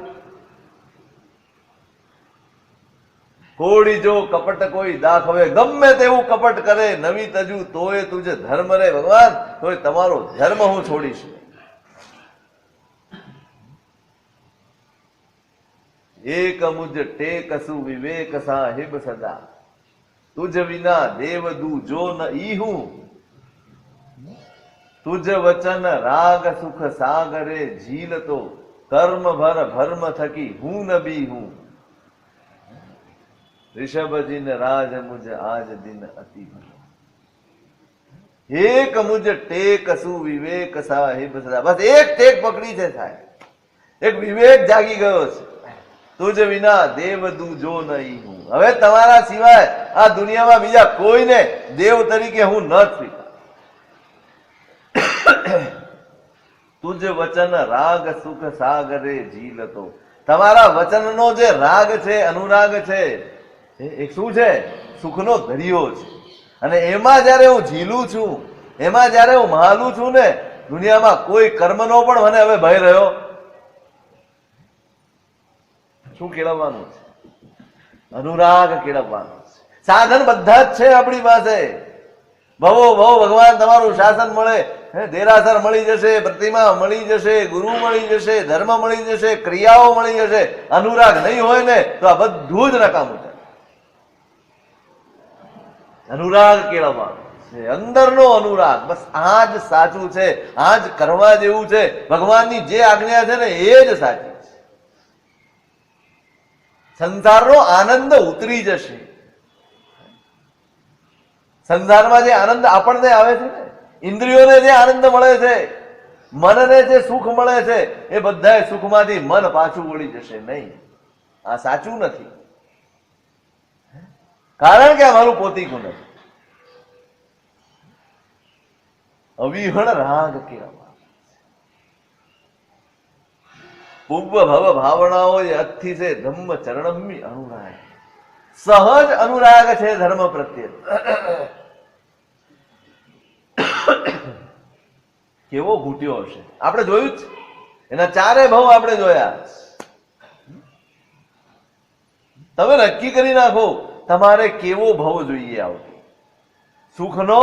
કોડી જો કપટ કોઈ દાખવે, ગમે તેવું કપટ કરે, નવી તજુ તોય તુજે ધર્મ રે. ભગવાન, તોય તમારો ધર્મ હું છોડીશ. એક મુજ ટેક સુ વિવેક સાહિબ સદા, તુજ વિના દેવ દુ જો ન ઈહું. તુજ વચન રાગ સુખ સાગરે ઝીલ તો, કર્મ ભર ભર્મ થકી હું ન બી હું. ऋषभजिन राज मुझ आज दिन अति भला, एक मुझ टेक सु विवेक साहिब सदा. बस एक ટેક પકડી છે સાહેબ, એક વિવેક જાગી ગયો છે. તુજ વિના દેવ દુ જો નહીં હું. હવે તમારા સિવાય આ દુનિયામાં બીજા કોઈને દેવ તરીકે હું ન સ્વીકાર. તુજ વચન રાગ સુખ સાગરે ઝીલતો. તમારા વચનનો જે રાગ છે, અનુરાગ છે, એક શું છે? સુખનો દરિયો છે. અને એમાં જયારે હું ઝીલું છું, એમાં જયારે હું મહાલું છું ને, દુનિયામાં કોઈ કર્મનો પણ મને હવે ભય રહ્યો. શું કેળવવાનું છે? અનુરાગ કેળવવાનો છે. સાધન બધા જ છે આપણી પાસે. ભવો ભવ ભગવાન તમારું શાસન મળે, દેરાસર મળી જશે, પ્રતિમા મળી જશે, ગુરુ મળી જશે, ધર્મ મળી જશે, ક્રિયાઓ મળી જશે. અનુરાગ નહીં હોય ને તો આ બધું જ નકામું છે. અનુરાગ કેળવવાનો છે, અંદરનો અનુરાગ. બસ આ જ સાચું છે, આ જ કરવા જેવું છે. ભગવાનની જે આજ્ઞા છે ને, એ જ સાચી છે. સંસારનો આનંદ ઉતરી જશે. સંસારમાં જે આનંદ આપણને આવે છે ને, ઇન્દ્રિયોને જે આનંદ મળે છે, મનને જે સુખ મળે છે, એ બધા સુખમાંથી મન પાછું વળી જશે નહીં. આ સાચું નથી, કારણ કે આ મારું પોતીકું નથી. અવિહળ રાગ કેળવવા, પૂર્વ ભવ ભાવનાઓ એ અથી છે ધમ્મ ચરણમી અનુરાગ. સહજ અનુરાગ છે ધર્મ પ્રત્યે. કેવો ઘૂંટ્યો હશે આપણે જોયું જ, એના ચારે ભાવ આપણે જોયા. તમે નક્કી કરી નાખો તમારે કેવો ભાવ જોઈએ આવતો, સુખનો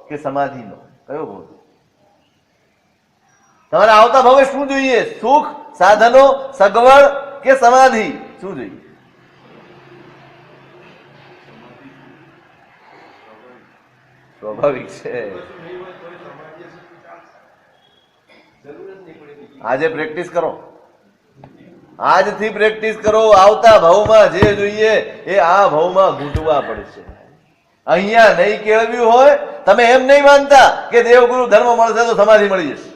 કે સમાધિનો, કયો ભાવ તમારે આવતા ભાવે? શું જોઈએ? સુખ, સાધનો, સગવડ કે સમાધિ? શું જોઈએ? સ્વાભાવિક છે. આજે પ્રેક્ટિસ કરો, આજથી પ્રેક્ટિસ કરો. આવતા ભાવમાં જે જોઈએ એ આ ભાવમાં ઘૂંટવા પડશે. અહીંયા નહીં કેળવ્યું હોય, તમે એમ નહીં માનતા કે દેવગુરુ ધર્મ મળશે તો સમાધિ મળી જશે.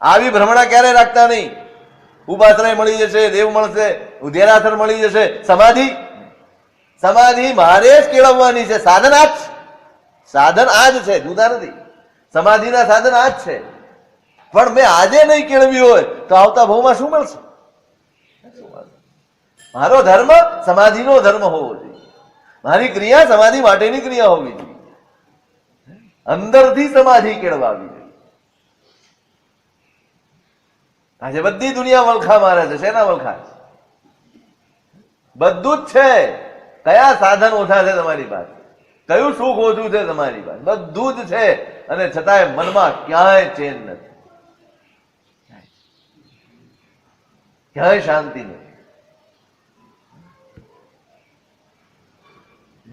આવી ભ્રમણા ક્યારે રાખતા નહીં. ઉપાશ્રય મળી જશે, દેવ મળશે, ઉધેરાસર મળી જશે. સમાધિ, સમાધિ મારે જ કેળવવાની છે. સાધન આ જ, સાધન આ જ છે, જુદા નથી. સમાધિના સાધન આ જ છે. પણ મેં આજે નહીં કેળવી હોય તો આવતા ભાવમાં શું મળશે? મારો ધર્મ સમાધિનો ધર્મ હોવો જોઈએ. મારી ક્રિયા સમાધિ માટેની ક્રિયા હોવી જોઈએ. અંદરથી સમાધિ કેળવાવી જોઈએ. આજે બધી દુનિયા વલખા મારે છે. શેના વલખા? બધું જ છે. કયા સાધન ઓછા છે તમારી પાસે? કયું સુખ ઓછું છે તમારી પાસે? બધું જ છે, અને છતાંય મનમાં ક્યાંય ચેન નથી, ક્યાંય શાંતિ નથી.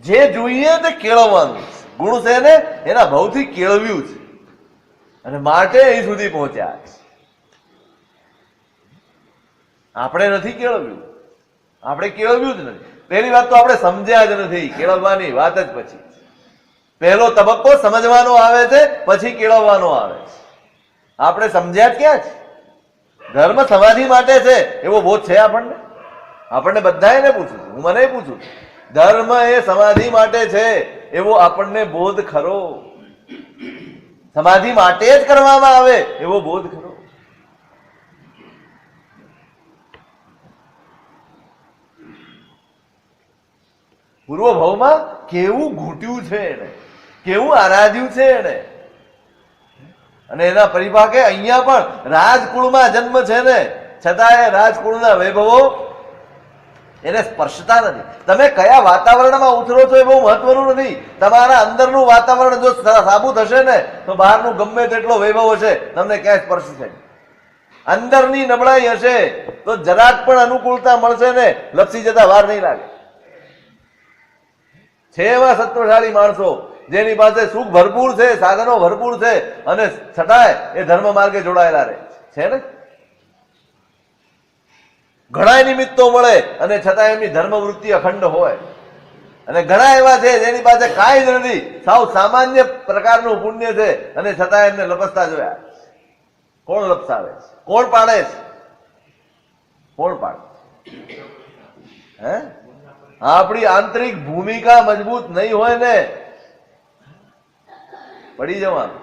જે જોઈએ તે કેળવવાનું ગુણ છે ને, એના ભાવથી કેળવ્યું છે, અને માટે અહીં સુધી પહોંચ્યા છે. આપણે નથી કેળવ્યું, આપણે કેળવ્યું જ નથી. પહેલી વાત તો આપણે સમજ્યા જ નથી. કેળવવાની વાત જ પછી, પહેલો તબક્કો સમજવાનો આવે છે, પછી કેળવવાનો આવે છે. આપણે સમજ્યા જ ક્યાં છે? ધર્મ સમાધિ માટે છે એવો બોધ છે આપણને? આપણને બધાને પૂછું છું, હું મને પૂછું છું, ધર્મ એ સમાધિ માટે છે એવો આપણને બોધ ખરો? સમાધિ માટે જ કરવામાં આવે એવો બોધ ખરો? પૂર્વ ભાવમાં કેવું ઘૂંટ્યું છે એને, કેવું આરાધ્યું છે એને, અને એના પરિભાગે અહીંયા પણ રાજકુળમાં જન્મ છે ને, છતાં એ રાજકુળના વૈભવો એને સ્પર્શતા નથી. તમે કયા વાતાવરણમાં ઉતરો છો એ બહુ મહત્વનું નથી. તમારા અંદરનું વાતાવરણ જો સાબુત હશે ને તો બહારનું ગમે તેટલો વૈભવ હશે તમને ક્યાંય સ્પર્શશે. અંદરની નબળાઈ હશે તો જરાક પણ અનુકૂળતા મળશે ને, લપસી જતા વાર નહીં લાગે. છે એવા સત્વશાળી માણસો જેની પાસે સુખ ભરપૂર છે, સાધનો ભરપૂર છે, અને છતાંય એ ધર્મ માર્ગે જોડાયેલા રહે છે ને. ઘણા નિમિત્તો મળે અને છતાં એમની ધર્મવૃત્તિ અખંડ હોય, અને ઘણા એવા છે જેની પાસે કાંઈ જ નથી, સાવ સામાન્ય પ્રકારનું પુણ્ય છે, અને છતાં એમને લપસતા જોયા. કોણ લપસાવે? કોણ પાડે છે? કોણ પાડે? હે? આપણી આંતરિક ભૂમિકા મજબૂત નહીં હોય ને, પડી જવાનું.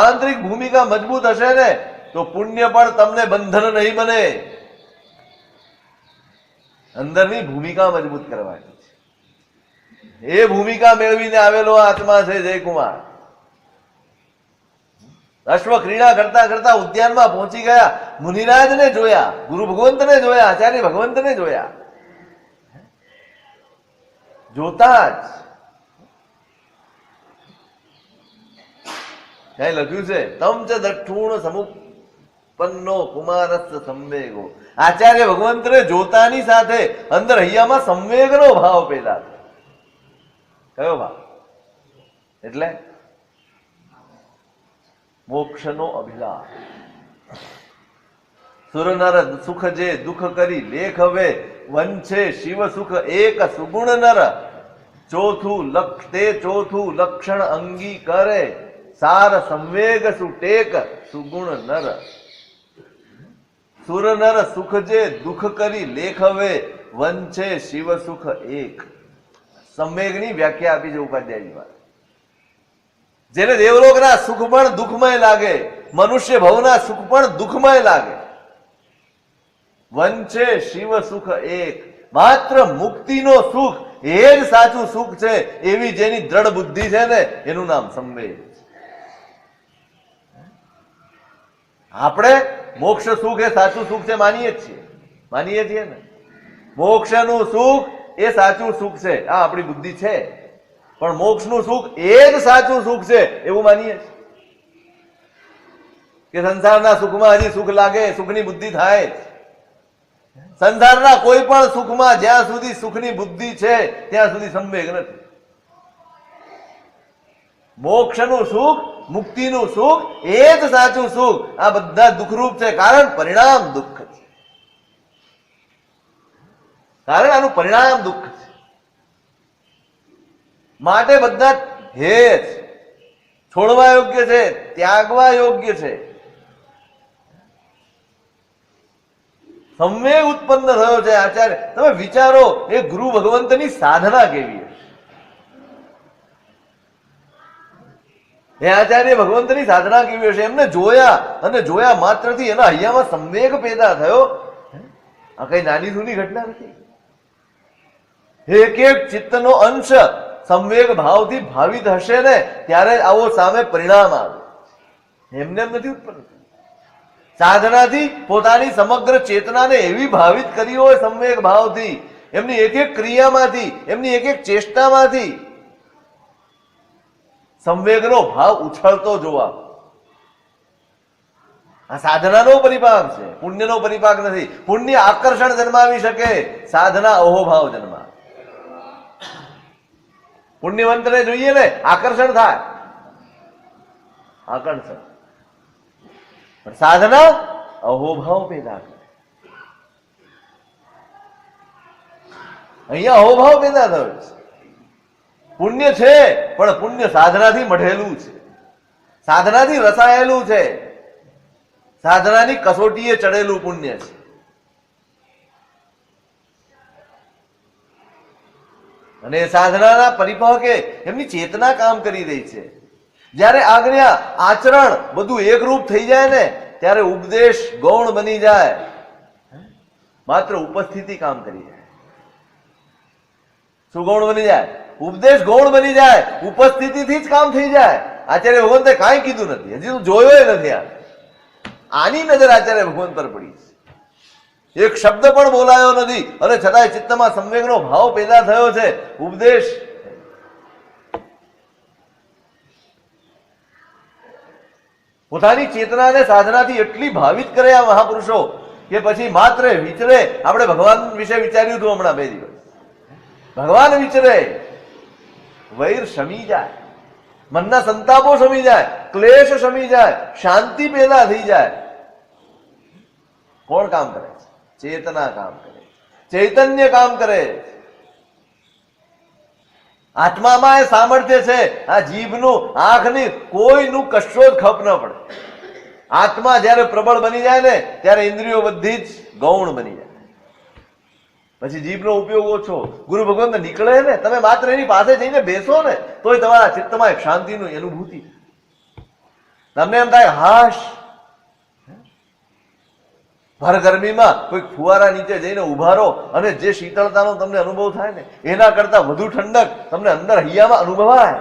આંતરિક ભૂમિકા મજબૂત હશે ને તો પુણ્ય પણ તમને બંધન નહીં બને. અંદરની ભૂમિકા મજબૂત કરવાની છે. એ ભૂમિકા મેળવીને આવેલો આત્મા છે જયકુમાર. અશ્વ ક્રીડા કરતા કરતા ઉદ્યાનમાં પહોંચી ગયા. મુનિરાજને જોયા, ગુરુ ભગવંતને જોયા, આચાર્ય ભગવંતને જોયા. જોતા જ ક્યાંય લખ્યું છે તમ ચ દક્ષુણ સમુપન્નો કુમારસ્થ સંવેગો. આચાર્ય ભગવંતને જોતાની સાથે અંદર હૈયામાં સંવેગનો ભાવ પેદા થયો. કયો ભાવ? એટલે મોક્ષનો અભિલાષ. સુરનર સુખ જે દુઃખ કરી લેખ હવે વંશે શિવ સુખ એક સુગુણ નર. ચોથું લક્ષણ અંગી કરે, સાર સંવેગ સુટેક સુગુણ નર. સુર નર સુખ જે દુઃખ કરી લેખવે, વંચે શિવ સુખ એક. સંવેગની વ્યાખ્યા આપી છે ઉપાધ્યાયજી મહારાજ. જેને દેવલોકના સુખ પણ દુઃખમય લાગે, મનુષ્ય ભવના સુખ પણ દુઃખમય લાગે. વંચે શિવ સુખ એક. માત્ર મુક્તિનો સુખ એ જ સાચું સુખ છે, એવી જેની દ્રઢ બુદ્ધિ છે ને, એનું નામ સંવેગ. આપણે મોક્ષ સુખ એ સાચું સુખ છે માનીએ છીએ ને. મોક્ષનું સુખ એ સાચું સુખ છે, આ આપણી બુદ્ધિ છે. પણ મોક્ષનું સુખ એ જ સાચું સુખ છે એવું માનીએ કે સંસારના સુખમાં હજી સુખ લાગે, સુખની બુદ્ધિ થાય. સંસારના કોઈ પણ સુખમાં જ્યાં સુધી સુખની બુદ્ધિ છે ત્યાં સુધી સંવેગ નથી. મોક્ષનું સુખ, મુક્તિનું સુખ એ જ સાચું સુખ. આ બધા દુઃખરૂપ છે, કારણ પરિણામ દુઃખ છે. કારણ આનું પરિણામ દુઃખ છે. માટે બધા હે છે, છોડવા યોગ્ય છે, ત્યાગવા યોગ્ય છે. સંવેગ ઉત્પન્ન થયો છે. આચાર્ય, તમે વિચારો, એ ગુરુ ભગવંતની સાધના કેવી હશે? એ આચાર્ય ભગવંતની સાધના કેવી હશે? એમને જોયા અને જોયા માત્રથી એના હૈયામાં સંવેગ પેદા થયો. આ કઈ નાની સૂની ઘટના નથી. એક એક ચિત્તનો અંશ સંવેગ ભાવથી ભાવિત હશે ને, ત્યારે આવો સામે પરિણામ આવે. એમને એમ નથી ઉત્પન્ન. સાધનાથી પોતાની સમગ્ર ચેતનાને એવી ભાવિત કરી હોય સંવેગ ભાવથી, એમની એક એક ક્રિયામાંથી, એમની એક એક ચેષ્ટામાંથી સંવેગનો ભાવ ઉછળતો જોવા. આ સાધનાનો પરિપાક છે, પુણ્યનો પરિપાક નથી. પુણ્ય આકર્ષણ જન્માવી શકે, સાધના અહોભાવ જન્માવે. પુણ્યવંતને જોઈએ ને, આકર્ષણ થાય, આકર્ષણ. પણ સાધના અહોભાવ પેદા કરે. અહીંયા અહોભાવ પેદા થયો છે. પુણ્ય છે, પણ પુણ્ય સાધનાથી મઢેલું છે, સાધનાથી રસાયેલું છે, સાધનાની કસોટીએ ચડેલું પુણ્ય છે. અને સાધનાના પરિપાકે એમની ચેતના કામ કરી રહી છે. જ્યારે આજ્ઞા આચરણ બધું એકરૂપ થઈ જાય ને, ત્યારે ઉપદેશ ગૌણ બની જાય, માત્ર ઉપસ્થિતિ કામ કરી જાય. શું ગૌણ બની જાય? ઉપદેશ ગૌણ બની જાય, ઉપસ્થિતિથી જ કામ થઈ જાય. આચાર્ય ભગવંતે કાંઈ કીધું નથી, હજી તો જોયો નથી. આની નજર આચાર્ય ભગવંત પર પડી છે. એક શબ્દ પણ બોલાયો નથી, અને છતાંય ચિત્તમાં સંવેગનો ભાવ પેદા થયો છે. ઉપદેશ પોતાની ચેતનાને સાધનાથી એટલી ભાવિત કરે આ મહાપુરુષો કે પછી માત્ર વિચરે. આપણે ભગવાન વિશે વિચાર્યું હતું હમણાં 2 દિવસ. ભગવાન વિચરે, વૈર શમી જાય, મનના સંતાપો શમી જાય, ક્લેશ શમી જાય, શાંતિ પેદા થઈ જાય. કોણ કામ કરે છે? ચેતના કામ કરે, ચૈતન્ય કામ કરે. આત્મામાં એ સામર્થ્ય છે. આ જીભનું, આંખની, કોઈનું કશો જ ખપ ન પડે. આત્મા જયારે પ્રબળ બની જાય ને, ત્યારે ઇન્દ્રિયો બધી જ ગૌણ બની જાય. પછી જીભનો ઉપયોગ ઓછો. ગુરુ ભગવંત નીકળે ને, તમે માત્ર એની પાસે જઈને બેસો ને, તોય તમારા ચિત્તમાં એક શાંતિની અનુભૂતિ. તમને એમ થાય, હાશ, ભર ગરમીમાં કોઈ ફુવારા નીચે જઈને ઉભા રહો, અને જે શીતળતાનો તમને અનુભવ થાય ને, એના કરતા વધુ ઠંડક તમને અંદર હૈયામાં અનુભવાય.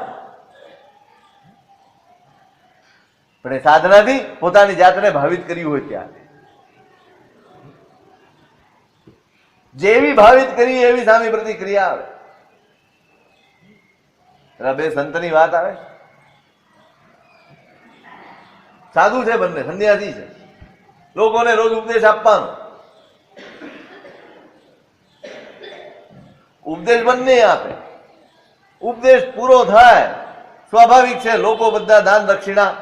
પણ એ સાધનાથી પોતાની જાતને ભાવિત કરી હોય ત્યારે, જેવી ભાવિત કરી એવી સામી પ્રતિક્રિયા આવે. બે સંતની વાત આવે. સાધુ છે બંને, સંન્યાસી છે, લોકોને રોજ ઉપદેશ આપવાનો. ઉપદેશ બંને આપે. ઉપદેશ પૂરો થાય, સ્વાભાવિક છે, લોકો બધા દાન દક્ષિણા.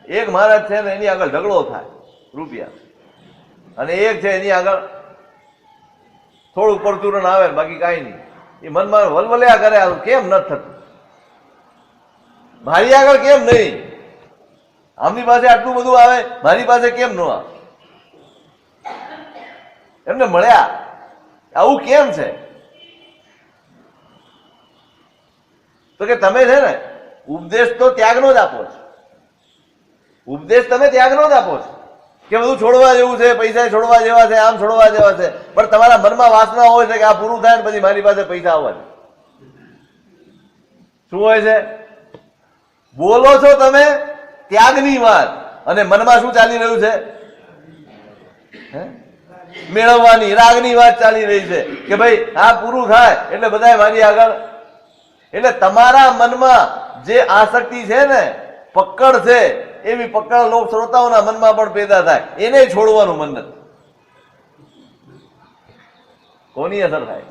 એક મહારાજ છે ને, એની આગળ ઝઘડો થાય રૂપિયા, અને એક છે એની આગળ થોડું પરચુરણ આવે, બાકી કાંઈ નહીં. એ મનમાં વલવલ્યા કરે, કેમ ન થતું, મારી આગળ કેમ નહીં, આમની પાસે આટલું બધું આવે, મારી પાસે કેમ ન આવે, એમને મળ્યા આવું કેમ છે? તો કે તમે છે ને ઉપદેશ તો ત્યાગનો જ આપો છો, ઉપદેશ તમે ત્યાગનો જ આપો છો કે બધું છોડવા જેવું છે, પૈસા છોડવા જેવા છે, આમ છોડવા જેવા છે, પણ તમારા મનમાં વાસના હોય છે કે આ પૂરું થાય ને પછી મારી પાસે પૈસા આવવા છે. શું હોય છે? બોલો છો તમે ત્યાગની વાત અને મનમાં શું ચાલી રહ્યું છે? મેળવવાની, રાગની વાત ચાલી રહી છે કે ભાઈ આ પૂરું થાય એટલે બધા મારી આગળ. એટલે તમારા મનમાં જે આસક્તિ છે ને, પકડ છે, એવી પકડ લોક શ્રોતાઓના મનમાં પણ પેદા થાય, એને છોડવાનું મન નથી. કોની અસર થાય?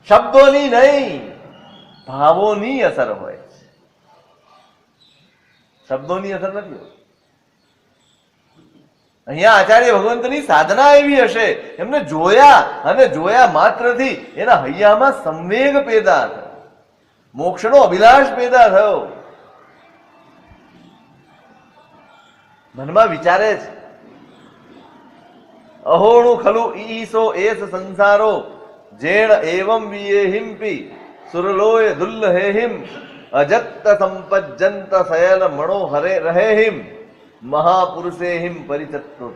શબ્દોની નહીં, ભાવોની અસર હોય. શબ્દોની અસર નથી હોતી. અહીંયા આચાર્ય ભગવંતની સાધના એવી હશે, એમને જોયા અને જોયા માત્રથી એના હૈયામાં સંવેગ પેદા થયો, મોક્ષનો અભિલાષ પેદા થયો. મનમાં વિચારે છે, અહોણું ખલુ ઈસો એસ સંસારો જેણ એવમ વિયેહિમ્પી સુરલોય દુલ્લહેહિમ અજત્ત સંપજ્જંત સયલ મણો હરે રહેહિમ મહાપુરુષેહિમ પરિચત્તુ.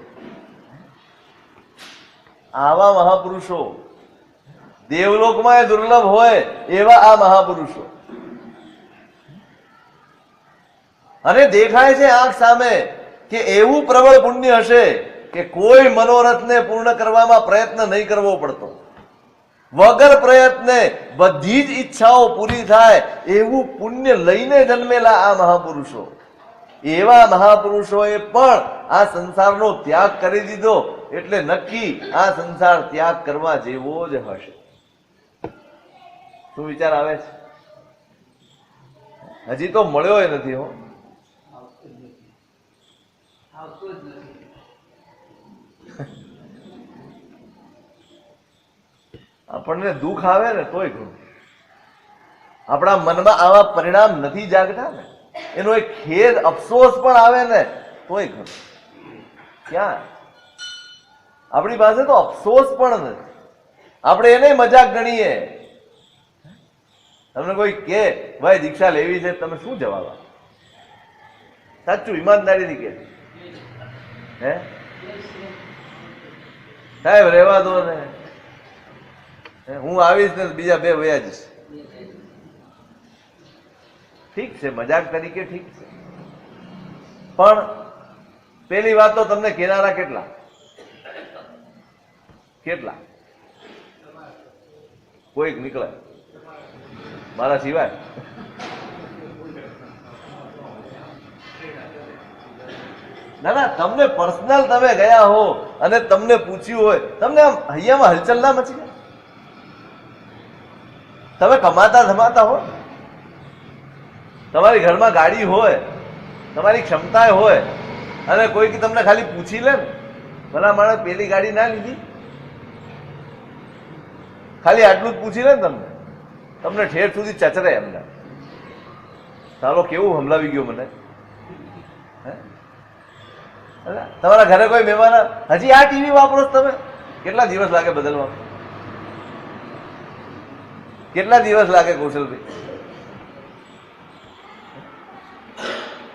આવા મહાપુરુષો દેવલોકમાં દુર્લભ હોય એવા આ મહાપુરુષો, અને દેખાય છે આંખ સામે કે એવું પ્રબળ પુણ્ય હશે કે કોઈ મનોરથને પૂર્ણ કરવામાં પ્રયત્ન નહીં કરવો પડતો, વગર પ્રયત્ને બધી જ ઈચ્છાઓ પૂરી થાય એવું પુણ્ય લઈને જન્મેલા આ મહાપુરુષો. એવા મહાપુરુષોએ પણ આ સંસારનો ત્યાગ કરી દીધો એટલે નક્કી આ સંસાર ત્યાગ કરવા જેવો જ હશે. શું વિચાર આવે છે? હજી તો મળ્યો નથી હો. આપણને દુઃખ આવે ને તોય ઘણું, આપણા મનમાં આવા પરિણામ નથી જાગતા ને, એનો એક ખેદ અફસોસ પણ આવે ને તોય ઘણું. ક્યાં આપણી પાસે તો અફસોસ પણ નથી, આપણે એને મજાક ગણીએ. તમને કોઈ કે ભાઈ દીક્ષા લેવી છે, તમે શું જવાબ આપો? સાચું ઈમાનદારીથી કે હે સાહેબ રહેવા દો ને, હું આવીશ ને બીજા બે વયા જઈશ. ઠીક છે, મજાક તરીકે ઠીક છે, પણ પેલી વાત તો તમને કેનારા કેટલા કેટલા કોઈક નીકળે મારા સિવાય. ના ના, તમને પર્સનલ તમે ગયા હો અને તમને પૂછ્યું હોય, તમને આમ હૈયામાં હલચલ ના મચી જાય? તમે કમાતા ધમાતા હો, તમારી ઘરમાં ગાડી હોય, તમારી ક્ષમતા હોય, અને કોઈ તમને ખાલી પૂછી લે ને, ભલા માણસ પેલી ગાડી ના લીધી, ખાલી આટલું જ પૂછી લે ને તમને ઠેર સુધી ચચરે એમને. ચાલો કેવું હમલાવી ગયો મને. તમારા ઘરે કોઈ મહેમાન, હજી આ ટીવી વાપરો તમે, કેટલા દિવસ લાગે બદલવા? કેટલા દિવસ લાગે કૌશલભાઈ?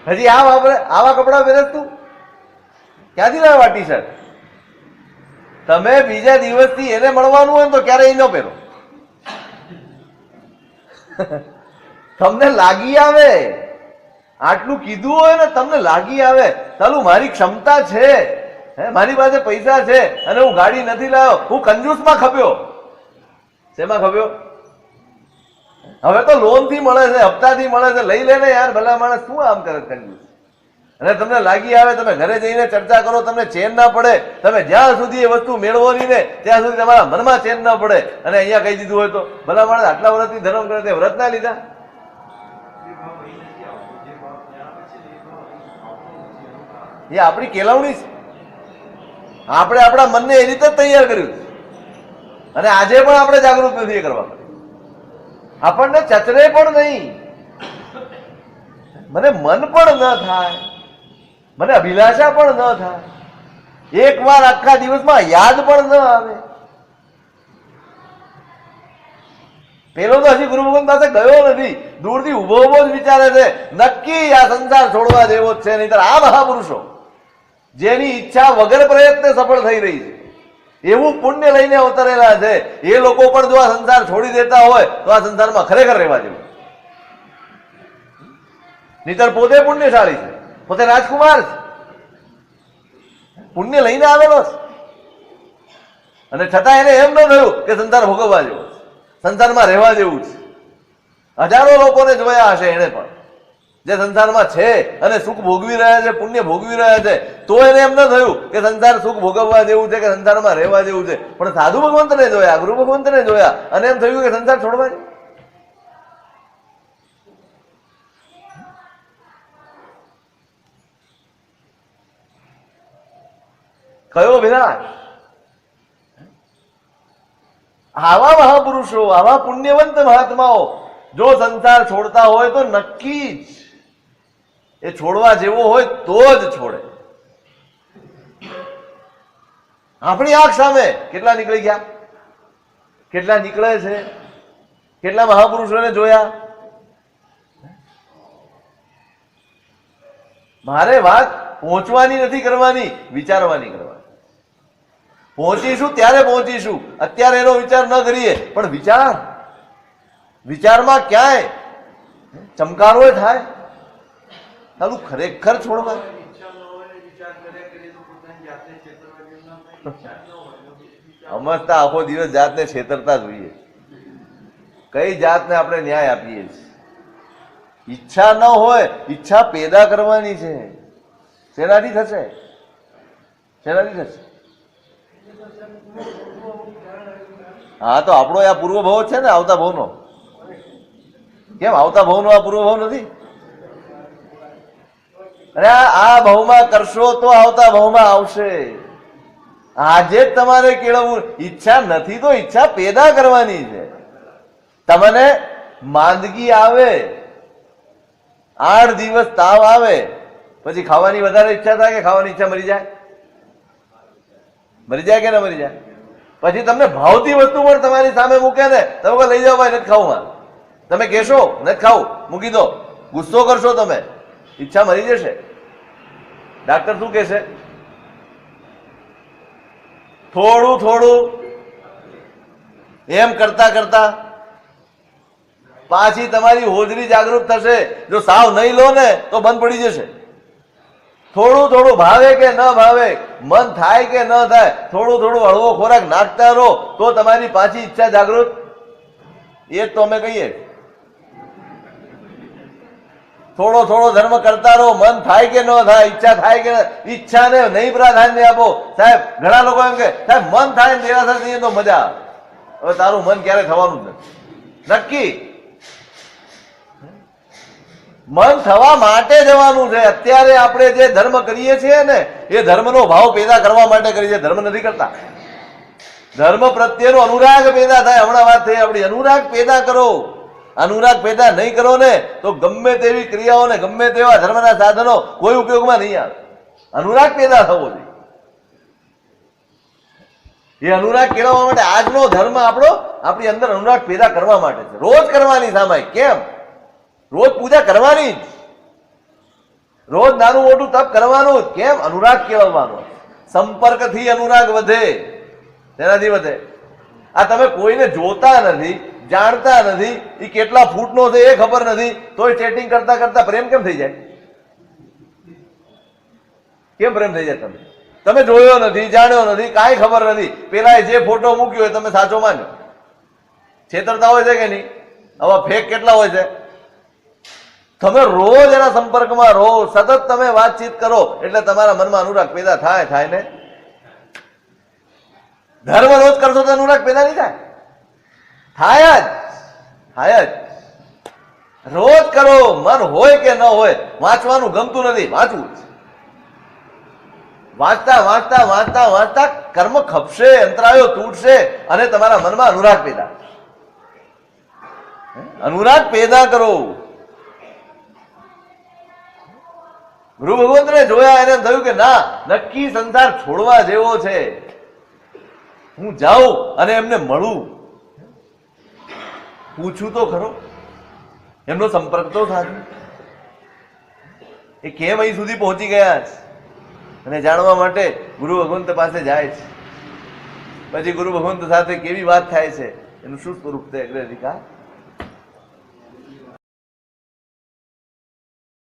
હજી આ વાપરે, આવા કપડા પહેરે તું? ક્યાંથી લાવે આ ટી શર્ટ? તમે બીજા દિવસથી એને મળવાનું હોય તો ક્યારે એ ન પહેરો. તમને લાગી આવે, આટલું કીધું હોય ને તમને લાગી આવે, ચાલુ મારી ક્ષમતા છે, મારી પાસે પૈસા છે અને હું ગાડી નથી લાવ્યો, હું કંજૂસમાં ખપ્યો. શેમાં ખપ્યો? હવે તો લોન થી મળે છે, હપ્તાથી મળે છે, લઈ લે ને યાર, ભલા માણસ શું આમ કરે કંજૂસ? અને તમને લાગી આવે, તમે ઘરે જઈને ચર્ચા કરો, તમને ચેન ના પડે, તમે જ્યાં સુધી એ વસ્તુ મેળવો નહીં ને ત્યાં સુધી તમારા મનમાં ચેન ના પડે. અને અહીંયા કહી દીધું હોય તો ભલા માણસ આટલા વર્ષથી ધર્મ કરે તે વ્રત ના લીધા? એ આપણી કેળવણી છે, આપણે આપણા મનને એ રીતે તૈયાર કર્યું. અને આજે પણ આપણે જાગૃત નથી એ કરવા માટે. આપણને ચચરે પણ નહીં, મને મન પણ ન થાય, મને અભિલાષા પણ ન થાય, એક વાર આખા દિવસમાં યાદ પણ ન આવે. પેલો તો હજી ગુરુ ભગવાન પાસે ગયો નથી, દૂરથી ઉભો ઉભો જ વિચારે છે નક્કી આ સંસાર છોડવા જેવો જ છે. નહીતર આ મહાપુરુષો જેની ઈચ્છા વગર પ્રયત્ને સફળ થઈ રહી છે, એવું પુણ્ય લઈને અવતરેલા છે, એ લોકો પણ જો આ સંસાર છોડી દેતા હોય તો આ સંસારમાં ખરેખર રહેવા જેવું. નહીતર પોતે પુણ્યશાળી છે, પોતે રાજકુમાર છે, પુણ્ય લઈને આવેલો છે, અને છતાં એને એમ ન થયું કે સંસાર ભોગવવા જેવો છે, સંસારમાં રહેવા જેવું છે. હજારો લોકોને જોયા હશે એને પણ, જે સંસારમાં છે અને સુખ ભોગવી રહ્યા છે, પુણ્ય ભોગવી રહ્યા છે, તો એને એમ ન થયું કે સંસાર સુખ ભોગવવા જેવું છે, કે સંસારમાં રહેવા જેવું છે. પણ સાધુ ભગવંતને જોયા, ગુરુ ભગવંતને જોયા અને એમ થયું કે સંસાર છોડવા જેવું. કયો વિનાશ! આવા મહાપુરુષો, આવા પુણ્યવંત મહાત્માઓ જો સંસાર છોડતા હોય તો નક્કી જ એ છોડવા જેવો હોય તો જ છોડે. આપણી આંખ સામે કેટલા નીકળી ગયા, કેટલા નીકળે છે, કેટલા મહાપુરુષોને જોયા. મારે વાત પહોંચવાની નથી કરવાની, વિચારવાની કરવાની. પહોંચીશું ત્યારે પહોંચીશું, અત્યારે એનો વિચાર ન કરીએ. પણ વિચારમાં ક્યાંય ચમકારો થાય, તારું ખરેખર છોડવા. સમજતા આખો દિવસ જાતને છેતરતા જોઈએ. કઈ જાતને આપણે ન્યાય આપીએ છીએ? ઈચ્છા ન હોય, ઈચ્છા પેદા કરવાની છે. શેનાથી થશે? શેનાથી થશે? હા, તો આપણો આ પૂર્વ ભાવ છે ને, આવતા ભાવનો. કેમ આવતા ભાવનો આ પૂર્વ ભાવ નથી? અરે આ ભાવમાં કરશો તો આવતા ભાવમાં આવશે. આજે જ તમારે કેળવવું. ઈચ્છા નથી તો ઈચ્છા પેદા કરવાની છે. તમને માંદગી આવે, 8 દિવસ તાવ આવે, પછી ખાવાની વધારે ઈચ્છા થાય કે ખાવાની ઈચ્છા મરી જાય? મરી જાય કે ના મરી જાય? પછી તમને ભાવતી વસ્તુ પણ તમારી સામે મૂકે ને, તમે લઈ જાઓ ભાઈ, નથી ખાવું. તમે કહેશો નથી ખાવું, મૂકી દો, ગુસ્સો કરશો તમે, ઈચ્છા મરી જશે. ડાક્ટર શું કહેશે? થોડું થોડું એમ કરતા કરતા પાછી તમારી હોજરી જાગૃત થશે. જો સાવ નહીં લો ને તો બંધ પડી જશે. થોડું થોડું ભાવે કે ન ભાવે, મન થાય કે ન થાય, થોડું થોડું હળવો ખોરાક નાખતા રહો તો તમારી પાછી ઈચ્છા જાગૃત. એ જ તો અમે કહીએ, થોડો થોડો ધર્મ કરતા રહો, મન થાય કે ન થાય, ઈચ્છા થાય કે ઈચ્છાને નહીં પ્રાધાન્ય આપો. સાહેબ ઘણા લોકો એમ કે સાહેબ મન થાય ને નિરાશા થઈએ તો મજા આવે. હવે તારું મન ક્યારે થવાનું નથી નક્કી. મન થવા માટે જવાનું છે. અત્યારે આપણે જે ધર્મ કરીએ છીએ ને, એ ધર્મનો ભાવ પેદા કરવા માટે કરીએ છીએ, ધર્મ નથી કરતા. ધર્મ પ્રત્યેનો અનુરાગ પેદા થાય. હમણાં વાત થઈ આપણી, અનુરાગ પેદા કરો. અનુરાગ પેદા નહીં કરો ને તો ગમે તેવી ક્રિયાઓને, ગમે તેવા ધર્મના સાધનો કોઈ ઉપયોગમાં નહીં આવે. અનુરાગ પેદા થવો જોઈએ. એ અનુરાગ કેળવવા માટે આજનો ધર્મ આપણો આપણી અંદર અનુરાગ પેદા કરવા માટે છે. રોજ કરવાની સામાય. કેમ? રોજ પૂજા કરવાની જ, રોજ નાનું મોટું તપ કરવાનું. કેમ? અનુરાગ કેળવવાનો. સંપર્કથી અનુરાગ વધે. તેનાથી વધે. આ તમે કોઈને જોતા નથી, જાણતા નથી, એ કેટલા ફૂટનો છે એ ખબર નથી, તોય ચેટિંગ કરતા કરતા પ્રેમ કેમ થઈ જાય? કેમ પ્રેમ થઈ જાય? તમે જોયો નથી, જાણ્યો નથી, કાંઈ ખબર નથી. પેલા જે ફોટો મૂક્યો હોય તમે સાચો માન્યો. છેતરતા હોય છે કે નહીં? આવા ફેક કેટલા હોય છે? તમે રોજ એના સંપર્કમાં રહો, સતત તમે વાતચીત કરો એટલે તમારા મનમાં અનુરાગ પેદા થાય ને. ધર્મ રોજ કરશો તો અનુરાગ પેદા નહીં થાય? થાય જ. રોજ કરો, મન હોય કે ન હોય. વાંચવાનું ગમતું નથી, વાંચવું. વાંચતા વાંચતા વાંચતા વાંચતા કર્મ ખપશે, અંતરાયો તૂટશે અને તમારા મનમાં અનુરાગ પેદા, અનુરાગ પેદા કરો. ગુરુ ભગવંતને જોયા, એને થયું કે ના, નક્કી સંસાર છોડવા જેવો છે, હું જાઉં અને એમને મળું, પૂછું તો ખરો, એમનો સંપર્ક તો થાય, એ કેમ અહીં સુધી પહોંચી ગયા છે અને જાણવા માટે ગુરુ ભગવંત પાસે જાય છે. પછી ગુરુ ભગવંત સાથે કેવી વાત થાય છે, એનું શું સ્વરૂપ છે અગ્રધિકાર